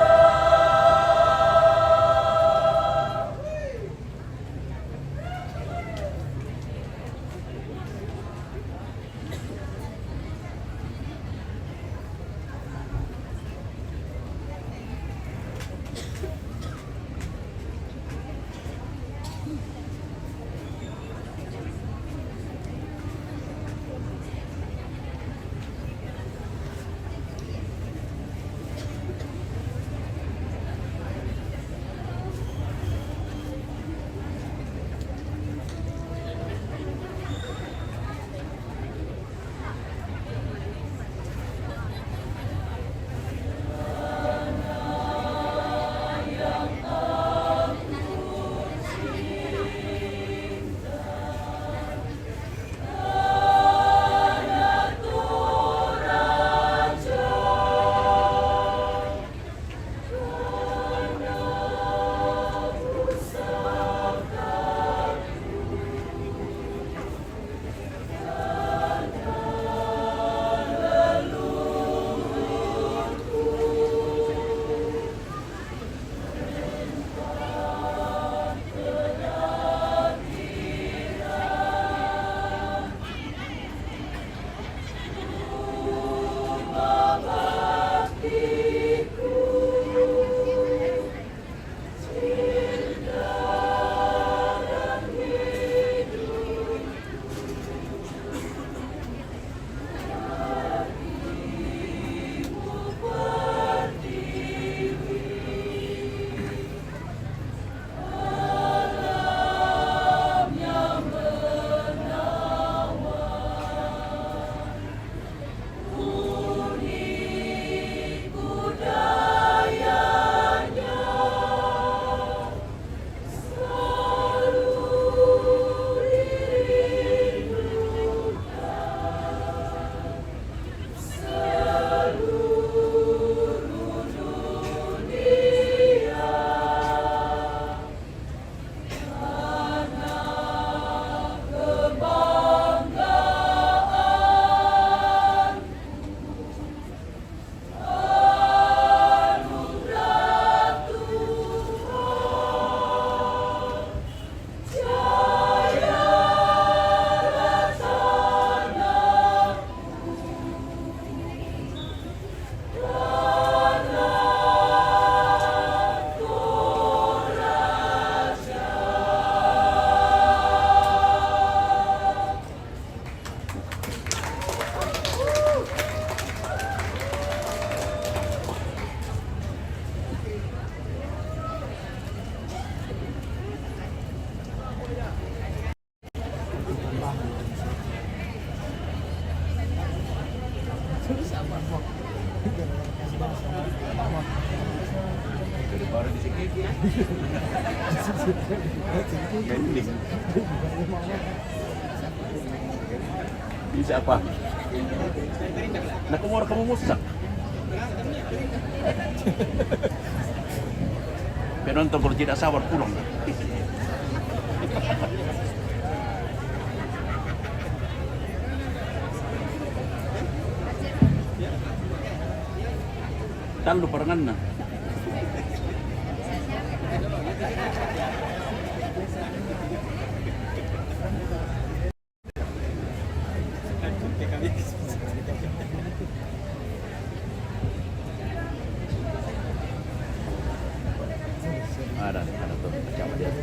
Baru di sini. Mending. Bisa apa? Nah, kamu musak. Penonton kalau tidak sabar pulang. Talu parangan na. Ada tuh macam dia.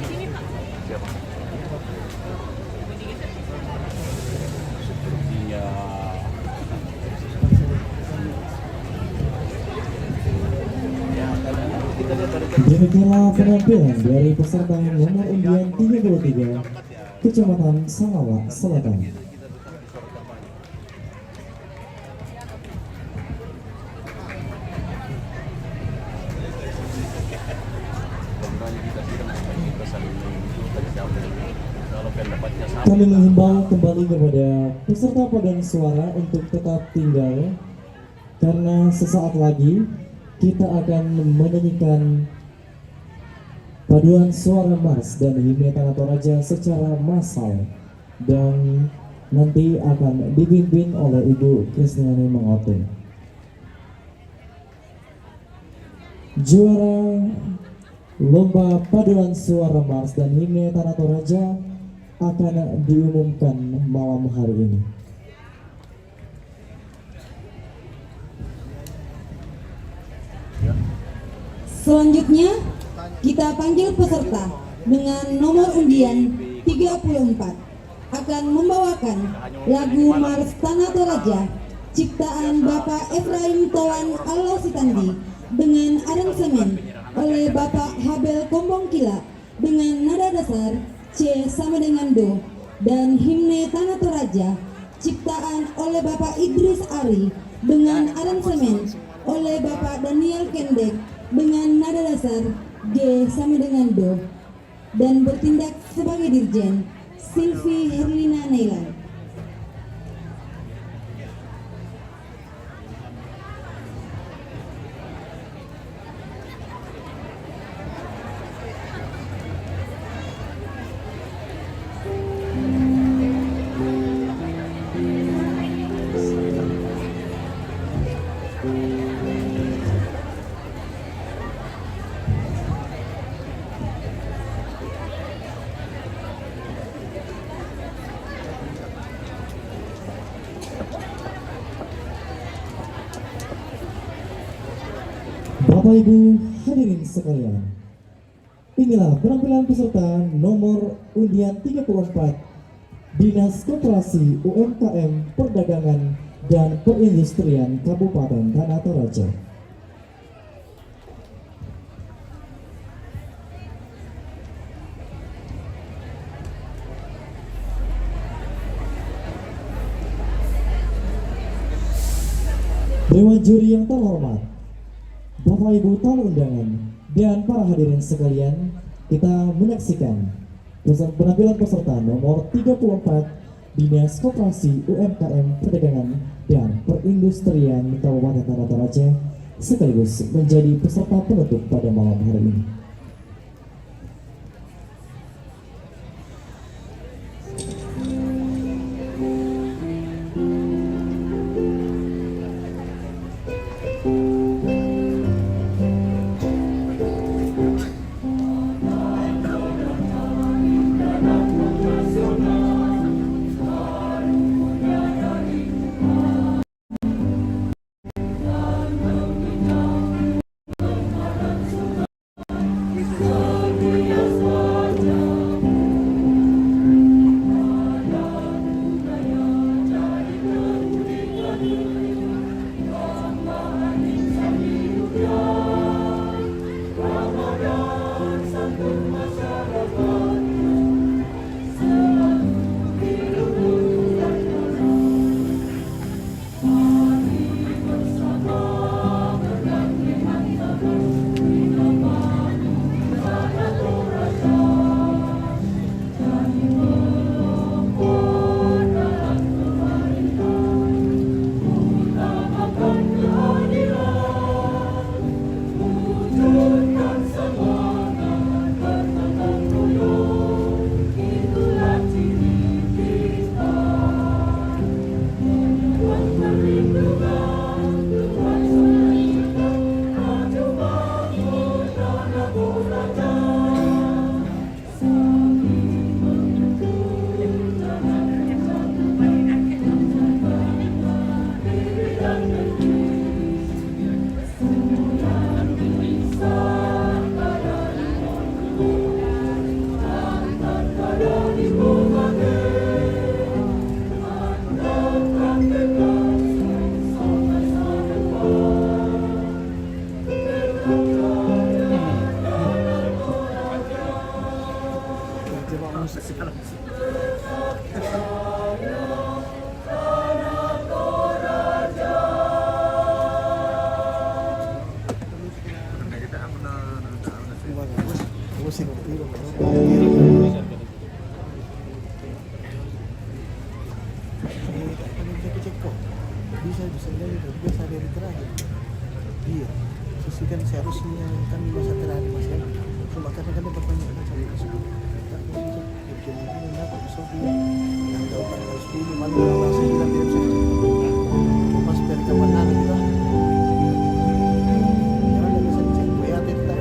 sini. Siapa? Sepertinya Demikianlah penampilan dari peserta nomor undian 33 Kecamatan Sangawa Selatan. sebenarnya kita sidang supaya kita saling menjawab. Kalau pendapatnya sama, Kami menghimbau kembali kepada peserta paduan suara untuk tetap tinggal karena sesaat lagi kita akan menyanyikan paduan suara Mars dan himne Tanah Toraja secara massal dan nanti akan dipimpin oleh Ibu Krisnani Mengote. Juara lomba paduan suara Mars dan himne Tanah Toraja akan diumumkan malam hari ini. Selanjutnya, kita panggil peserta dengan nomor undian 34 akan membawakan lagu Mars Tanah Toraja ciptaan Bapak Efraim Tolan Alositandi dengan aransemen oleh Bapak Habel Kombongkila dengan nada dasar C sama dengan Do, dan himne Tanah Toraja ciptaan oleh Bapak Idris Ari dengan aransemen oleh Bapak Daniel Kendek dengan nada dasar G sama dengan Do, dan bertindak sebagai dirjen Silvi Herlina Nailan. Bapak Ibu hadirin sekalian, inilah penampilan peserta nomor undian 34 Dinas Koperasi UMKM Perdagangan dan Perindustrian Kabupaten Tanah Toraja. Dewan juri yang terhormat, Bapak Ibu tamu undangan dan para hadirin sekalian, kita menyaksikan penampilan peserta nomor 34 Dinas Koperasi UMKM Perdagangan dan Perindustrian Kabupaten Tanah Toraja sekaligus menjadi peserta penutup pada malam hari ini. biasa dari terakhir. Iya. Sisi kan seharusnya kan masa terakhir masih ada. Cuma karena kan dapat banyak kan sampai ke sepuluh. Tak bisa. Kemungkinan dapat bisa dia. Yang tahu kan harus dulu malu masih bilang dia bisa. Pas perekaman ada juga. Jangan ada bisa dicek WA tentang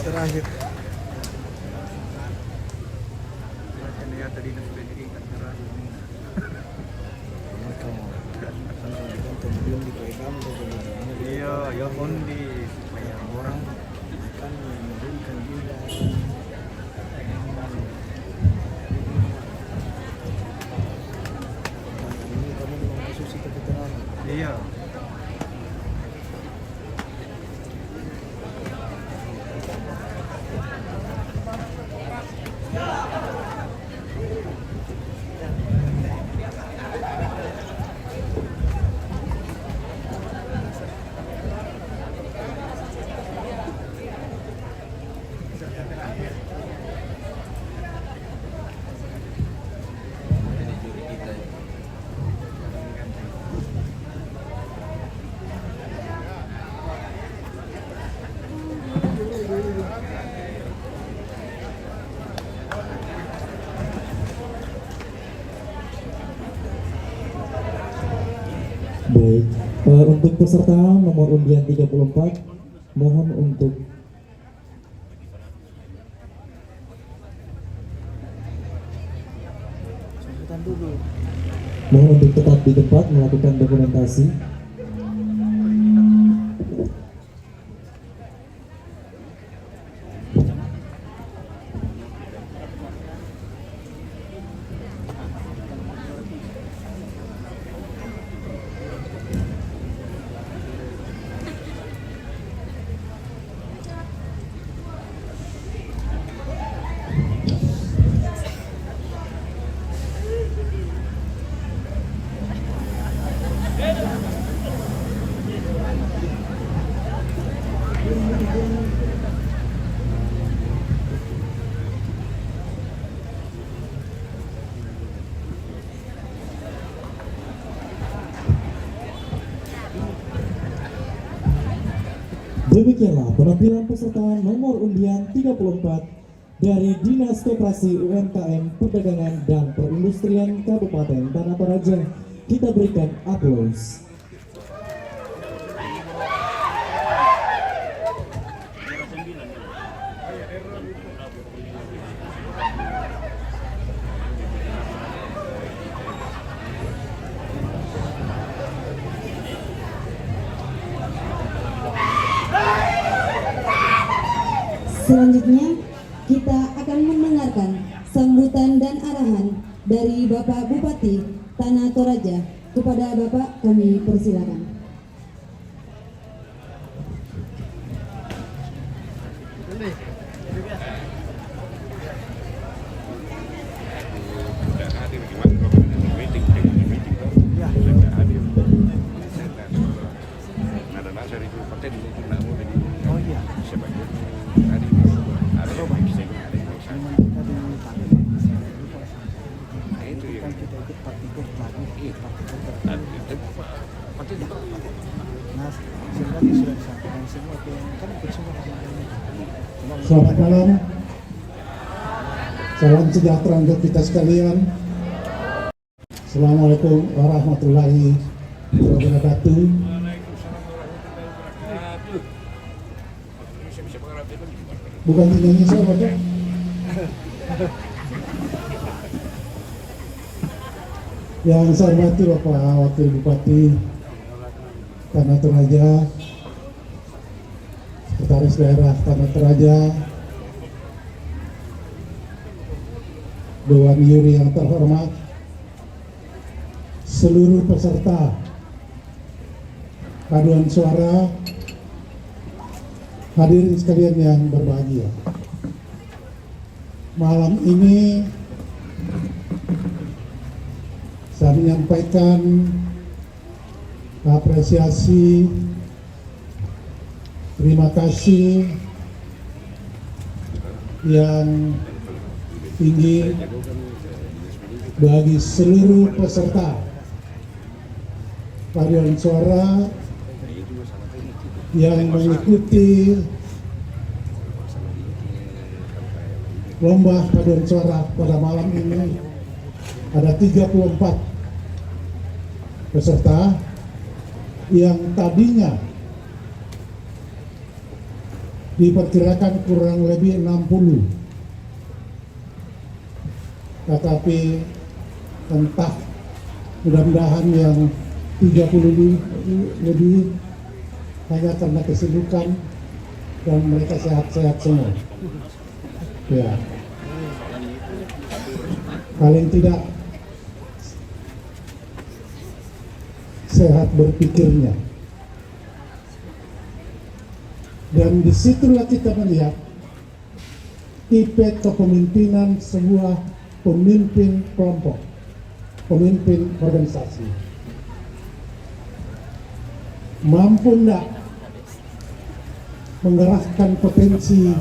terakhir. Iya, ya undi banyak orang Kan memberikan juga. Ini kamu memang khusus itu keterangan. iya. Baik, untuk peserta nomor undian 34, mohon untuk Sambutan dulu. tetap di tempat melakukan dokumentasi. Demikianlah penampilan peserta nomor undian 34 dari Dinas Koperasi UMKM Perdagangan dan Perindustrian Kabupaten Tanah Toraja kita berikan aplaus. Selanjutnya, kita akan mendengarkan sambutan dan arahan dari Bapak Bupati Tanah Toraja. Kepada Bapak kami persilakan. Tidak hadir gimana kalau meeting tuh? Ya. Saya tidak hadir. Nada Nasar itu paten itu nak mau jadi. Oh iya. Sebagai hadir. Ada yang bisa ada yang bisa. Memang kita dipanggil saya lupa sampai. Nah itu ya. Kan kita ikut partikul lagi. Partikul Dan itu paten juga. Nah, sebenarnya sudah disampaikan semua ke yang kan ikut semua kemarin. Selamat malam. Salam sejahtera untuk kita sekalian. Assalamualaikum warahmatullahi wabarakatuh. Bisa mengarap itu gimana? Bukan nyanyi saya, Bapak. Yang saya hormati Bapak Wakil Bupati Tanah Toraja, Sekretaris Daerah Tanah Toraja, Dewan Juri yang terhormat, seluruh peserta paduan suara, hadirin sekalian yang berbahagia. Malam ini saya menyampaikan apresiasi, terima kasih yang tinggi bagi seluruh peserta paduan suara yang mengikuti lomba paduan suara pada malam ini. Ada 34 peserta yang tadinya diperkirakan kurang lebih 60, tetapi entah mudah-mudahan yang 30 lebih hanya karena kesibukan dan mereka sehat-sehat semua. Ya, paling tidak sehat berpikirnya. Dan disitulah kita melihat tipe kepemimpinan sebuah pemimpin kelompok, pemimpin organisasi. Mampu enggak mengerahkan potensi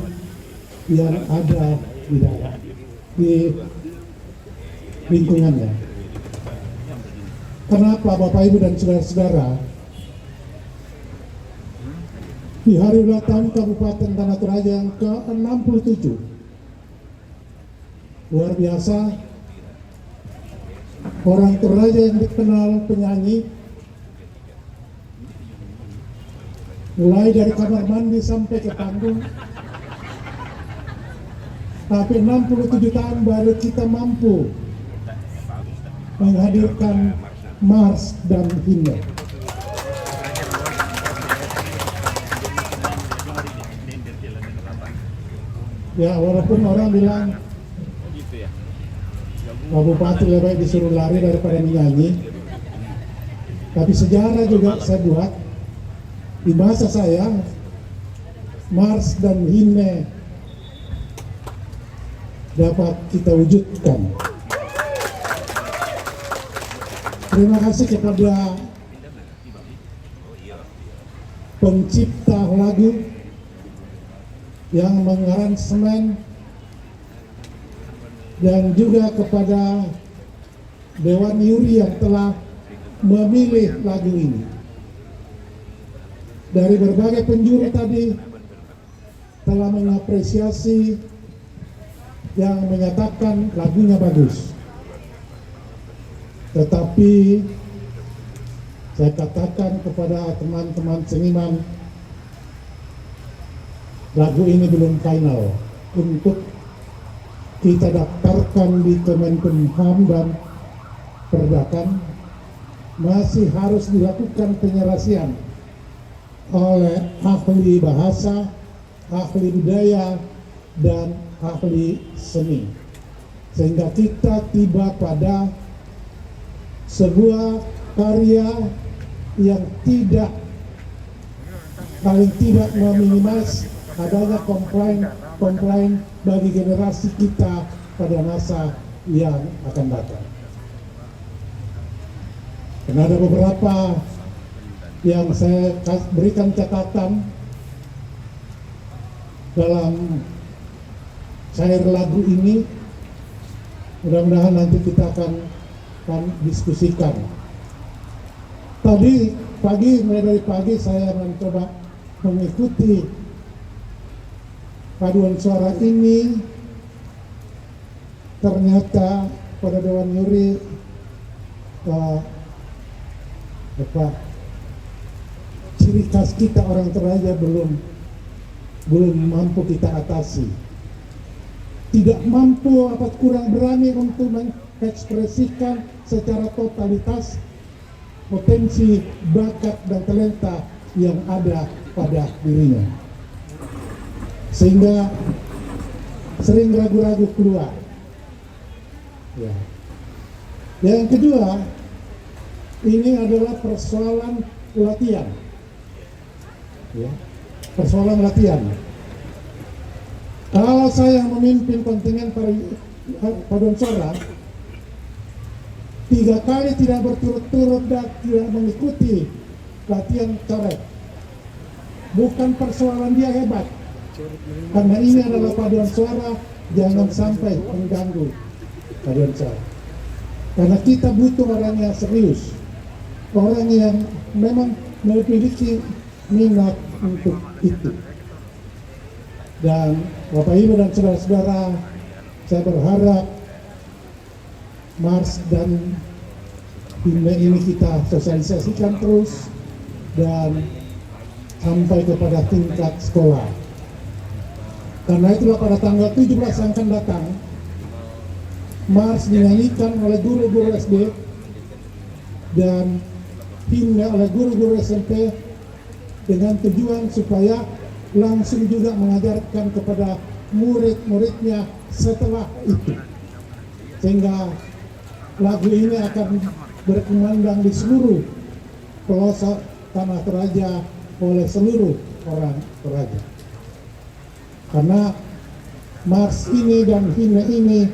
yang ada di dalam, di lingkungannya. Kenapa Bapak Ibu dan saudara-saudara, di hari ulang tahun Kabupaten Tanah Toraja yang ke-67, luar biasa, orang Toraja yang dikenal penyanyi, mulai dari kamar mandi sampai ke panggung, tapi 67 tahun baru kita mampu menghadirkan Mars dan Himne. Ya, walaupun orang bilang Pak Bupati lebih baik disuruh lari daripada menyanyi, tapi sejarah juga saya buat. Di masa saya, Mars dan Himne dapat kita wujudkan. Terima kasih kepada pencipta lagu yang mengaransemen dan juga kepada Dewan Juri yang telah memilih lagu ini. Dari berbagai penjuru tadi telah mengapresiasi, yang menyatakan lagunya bagus. Tetapi saya katakan kepada teman-teman seniman, lagu ini belum final untuk kita daftarkan di Kemenkumham dan Perdakan. Masih harus dilakukan penyelesaian oleh ahli bahasa, ahli budaya, dan ahli seni, sehingga kita tiba pada sebuah karya yang tidak, paling tidak meminimais adanya komplain bagi generasi kita pada masa yang akan datang. Dan ada beberapa yang saya berikan catatan dalam syair lagu ini. Mudah-mudahan nanti kita akan diskusikan. Tadi pagi, mulai dari pagi saya mencoba mengikuti paduan suara ini. Ternyata pada Dewan Juri ciri khas kita orang Toraja belum mampu kita atasi. Tidak mampu atau kurang berani untuk mengekspresikan secara totalitas potensi, bakat, dan talenta yang ada pada dirinya, sehingga sering ragu-ragu keluar. Ya. Yang kedua, ini adalah persoalan latihan. Ya. Persoalan latihan. Kalau saya memimpin kontingen paduan suara 3 kali tidak berturut-turut dan tidak mengikuti latihan coret, bukan persoalan dia hebat, karena ini adalah paduan suara, jangan sampai mengganggu paduan suara. Karena kita butuh orang yang serius, orang yang memang memiliki minat untuk itu. Dan Bapak Ibu dan saudara-saudara, saya berharap Mars dan himne ini kita sosialisasikan terus dan sampai kepada tingkat sekolah. Karena itulah pada tanggal 17 yang akan datang, Mars dinyanyikan oleh guru-guru SD dan himne oleh guru-guru SMP dengan tujuan supaya langsung juga mengajarkan kepada murid-muridnya setelah itu, sehingga lagu ini akan berkumandang di seluruh pelosok tanah Toraja oleh seluruh orang Toraja. Karena mars ini dan himne ini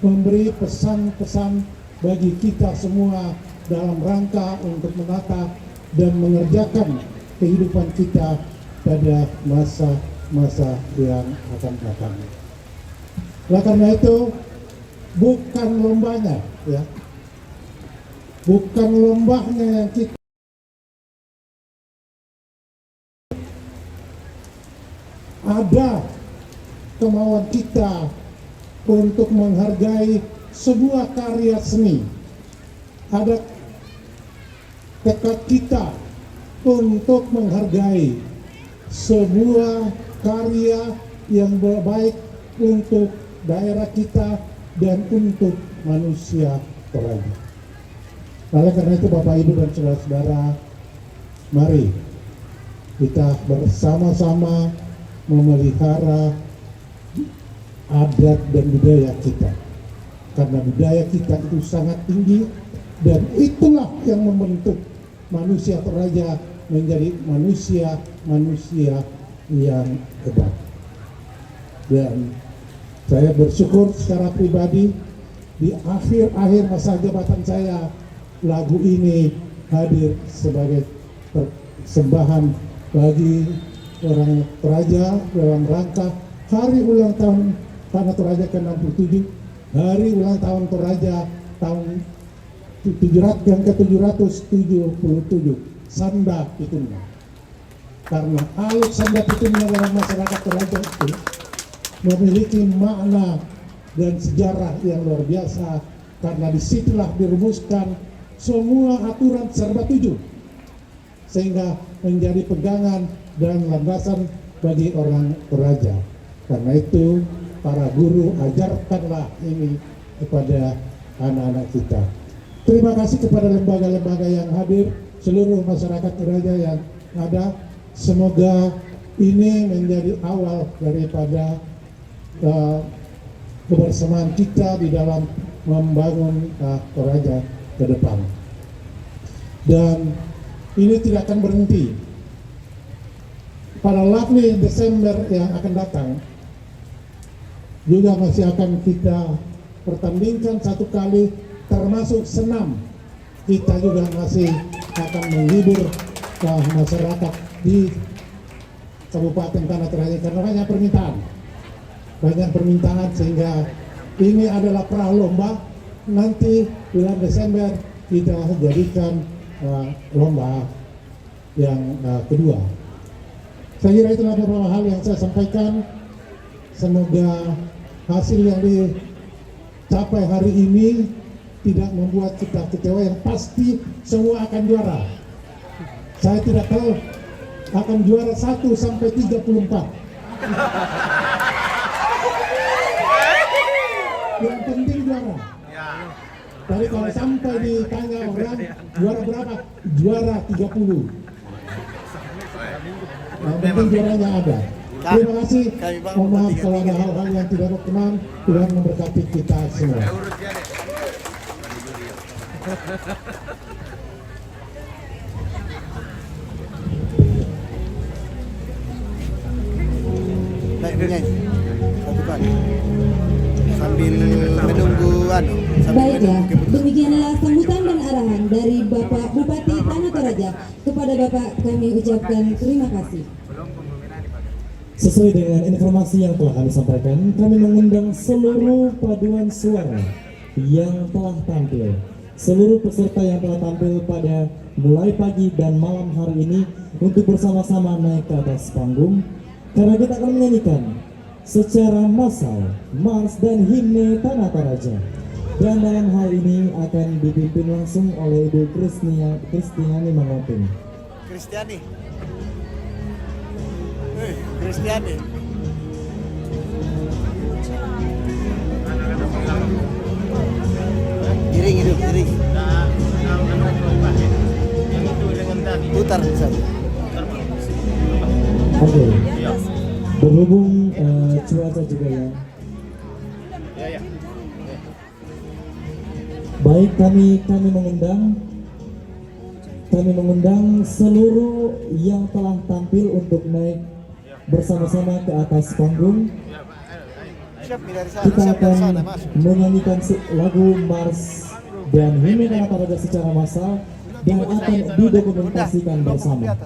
memberi pesan-pesan bagi kita semua dalam rangka untuk menata dan mengerjakan kehidupan kita pada masa-masa yang akan datang. Oleh karena itu, bukan lombanya, ya, bukan lombanya yang kita ada kemauan kita untuk menghargai sebuah karya seni, ada tekad kita untuk menghargai sebuah karya yang baik untuk daerah kita dan untuk manusia Toraja. Oleh karena itu Bapak Ibu dan saudara-saudara, mari kita bersama-sama memelihara adat dan budaya kita, karena budaya kita itu sangat tinggi dan itulah yang membentuk manusia Toraja menjadi manusia yang hebat. Dan saya bersyukur secara pribadi di akhir masa jabatan saya, lagu ini hadir sebagai persembahan bagi orang Toraja dalam rangka hari ulang tahun Tanah Toraja ke-67, hari ulang tahun Toraja tahun yang ke-777, Sanda Pitunna. Karena aluk Sanda Pitunna dalam masyarakat Toraja itu memiliki makna dan sejarah yang luar biasa, karena disitulah dirumuskan semua aturan serba tujuh, sehingga menjadi pegangan dan landasan bagi orang Toraja. Karena itu para guru ajarkanlah ini kepada anak-anak kita. Terima kasih kepada lembaga-lembaga yang hadir, seluruh masyarakat Toraja yang ada. Semoga ini menjadi awal daripada kebersamaan kita di dalam membangun Toraja ke depan. Dan ini tidak akan berhenti. Pada lovely Desember yang akan datang juga masih akan kita pertandingkan satu kali, termasuk senam. Kita juga masih akan menghibur masyarakat di Kabupaten Tanah Toraja karena banyak permintaan sehingga ini adalah pralomba. Nanti bulan Desember kita jadikan lomba yang kedua. Saya kira itulah beberapa hal yang saya sampaikan. Semoga hasil yang dicapai hari ini tidak membuat kita kecewa. Yang pasti semua akan juara. Saya tidak tahu akan juara 1 sampai 34. Yang penting juara. Tadi kalau sampai ditanya orang juara berapa? Juara 30. Yang penting juaranya ada. Terima kasih. Mohon maaf kalau ada hal-hal yang tidak berkenan. Tuhan memberkati kita semua. Baik, penyanyi. Satu kali. Sambil menunggu Baiklah, demikianlah sambutan dan arahan dari Bapak Bupati Tanah Toraja. Kepada Bapak kami ucapkan terima kasih. Sesuai dengan informasi yang telah kami sampaikan, kami mengundang seluruh paduan suara yang telah tampil, seluruh peserta yang telah tampil pada mulai pagi dan malam hari ini untuk bersama-sama naik ke atas panggung, karena kita akan menyanyikan secara massal Mars dan Himne Tanah Toraja. Dan dalam hal ini akan dipimpin langsung oleh Ibu Kristiani Mangotin. Kristiani. Giring hidup, giring. Putar saja. Oke. Berhubung cuaca juga ya. Baik, kami mengundang seluruh yang telah tampil untuk naik bersama-sama ke atas panggung. Kita akan menyanyikan lagu Mars dan Himne Tanah Toraja secara massal dan akan didokumentasikan bersama.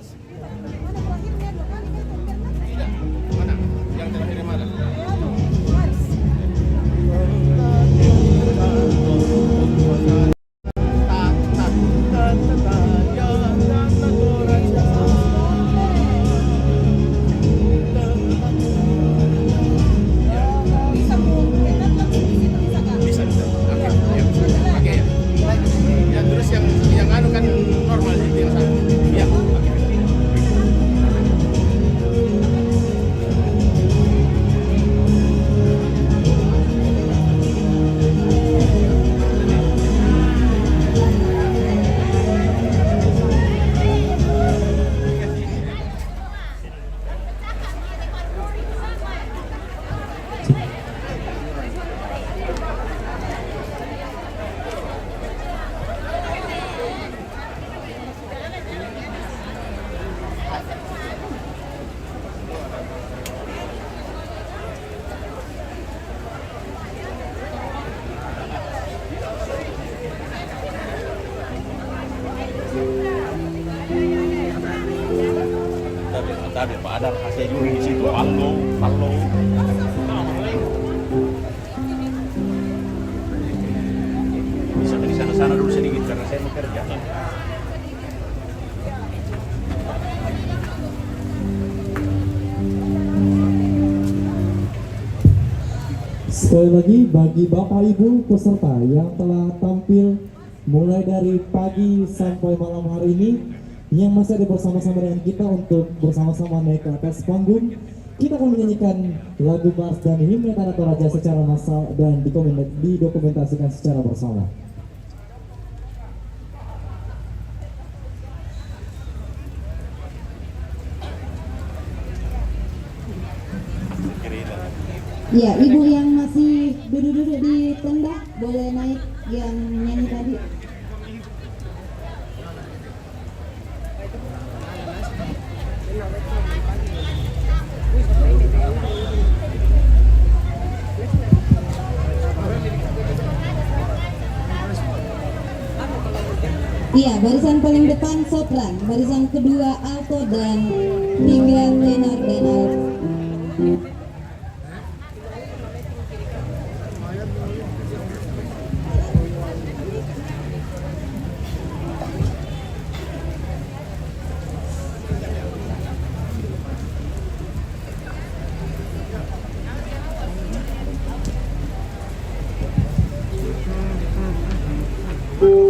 Tadi Pak ada rahasia juga di situ. Halo. Bisa di sana dulu sedikit karena saya mau kerja. Sekali lagi bagi Bapak Ibu peserta yang telah tampil mulai dari pagi sampai malam hari ini yang masih ada bersama-sama dengan kita untuk bersama-sama naik ke atas panggung. Kita akan menyanyikan lagu Mars dan Himne Tanah Toraja secara massal dan didokumentasikan secara bersama. Ya, ibu yang masih duduk-duduk di tenda boleh naik yang nyanyi tadi. Iya, barisan paling depan sopran, barisan kedua alto dan tiga tenor dan alt. Thank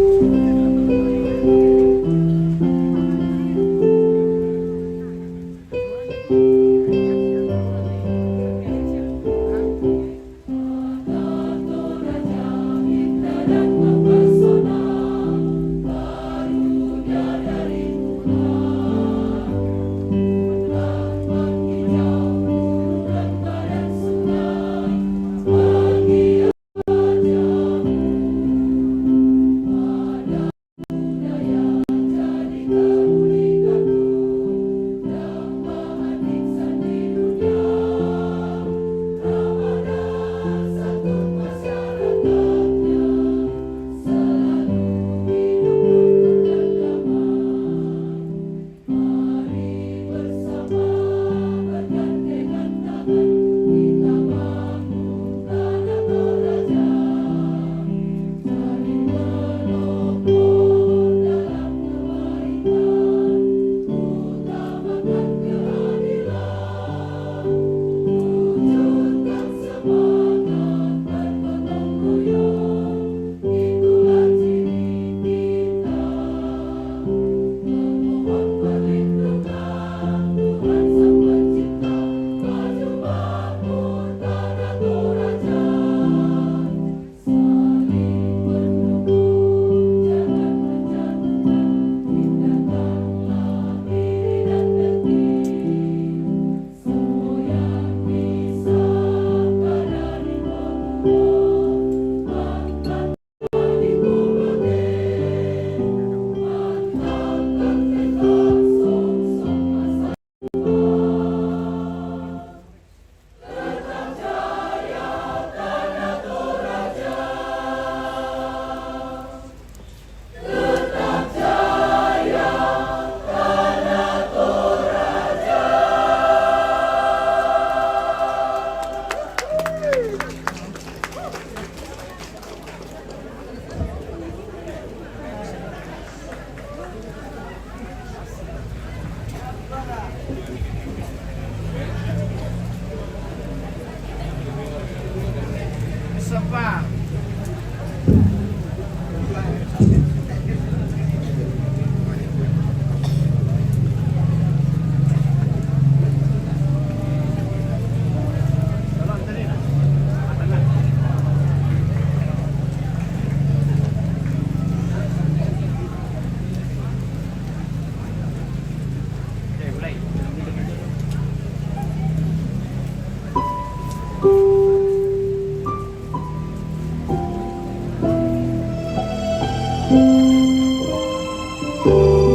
you.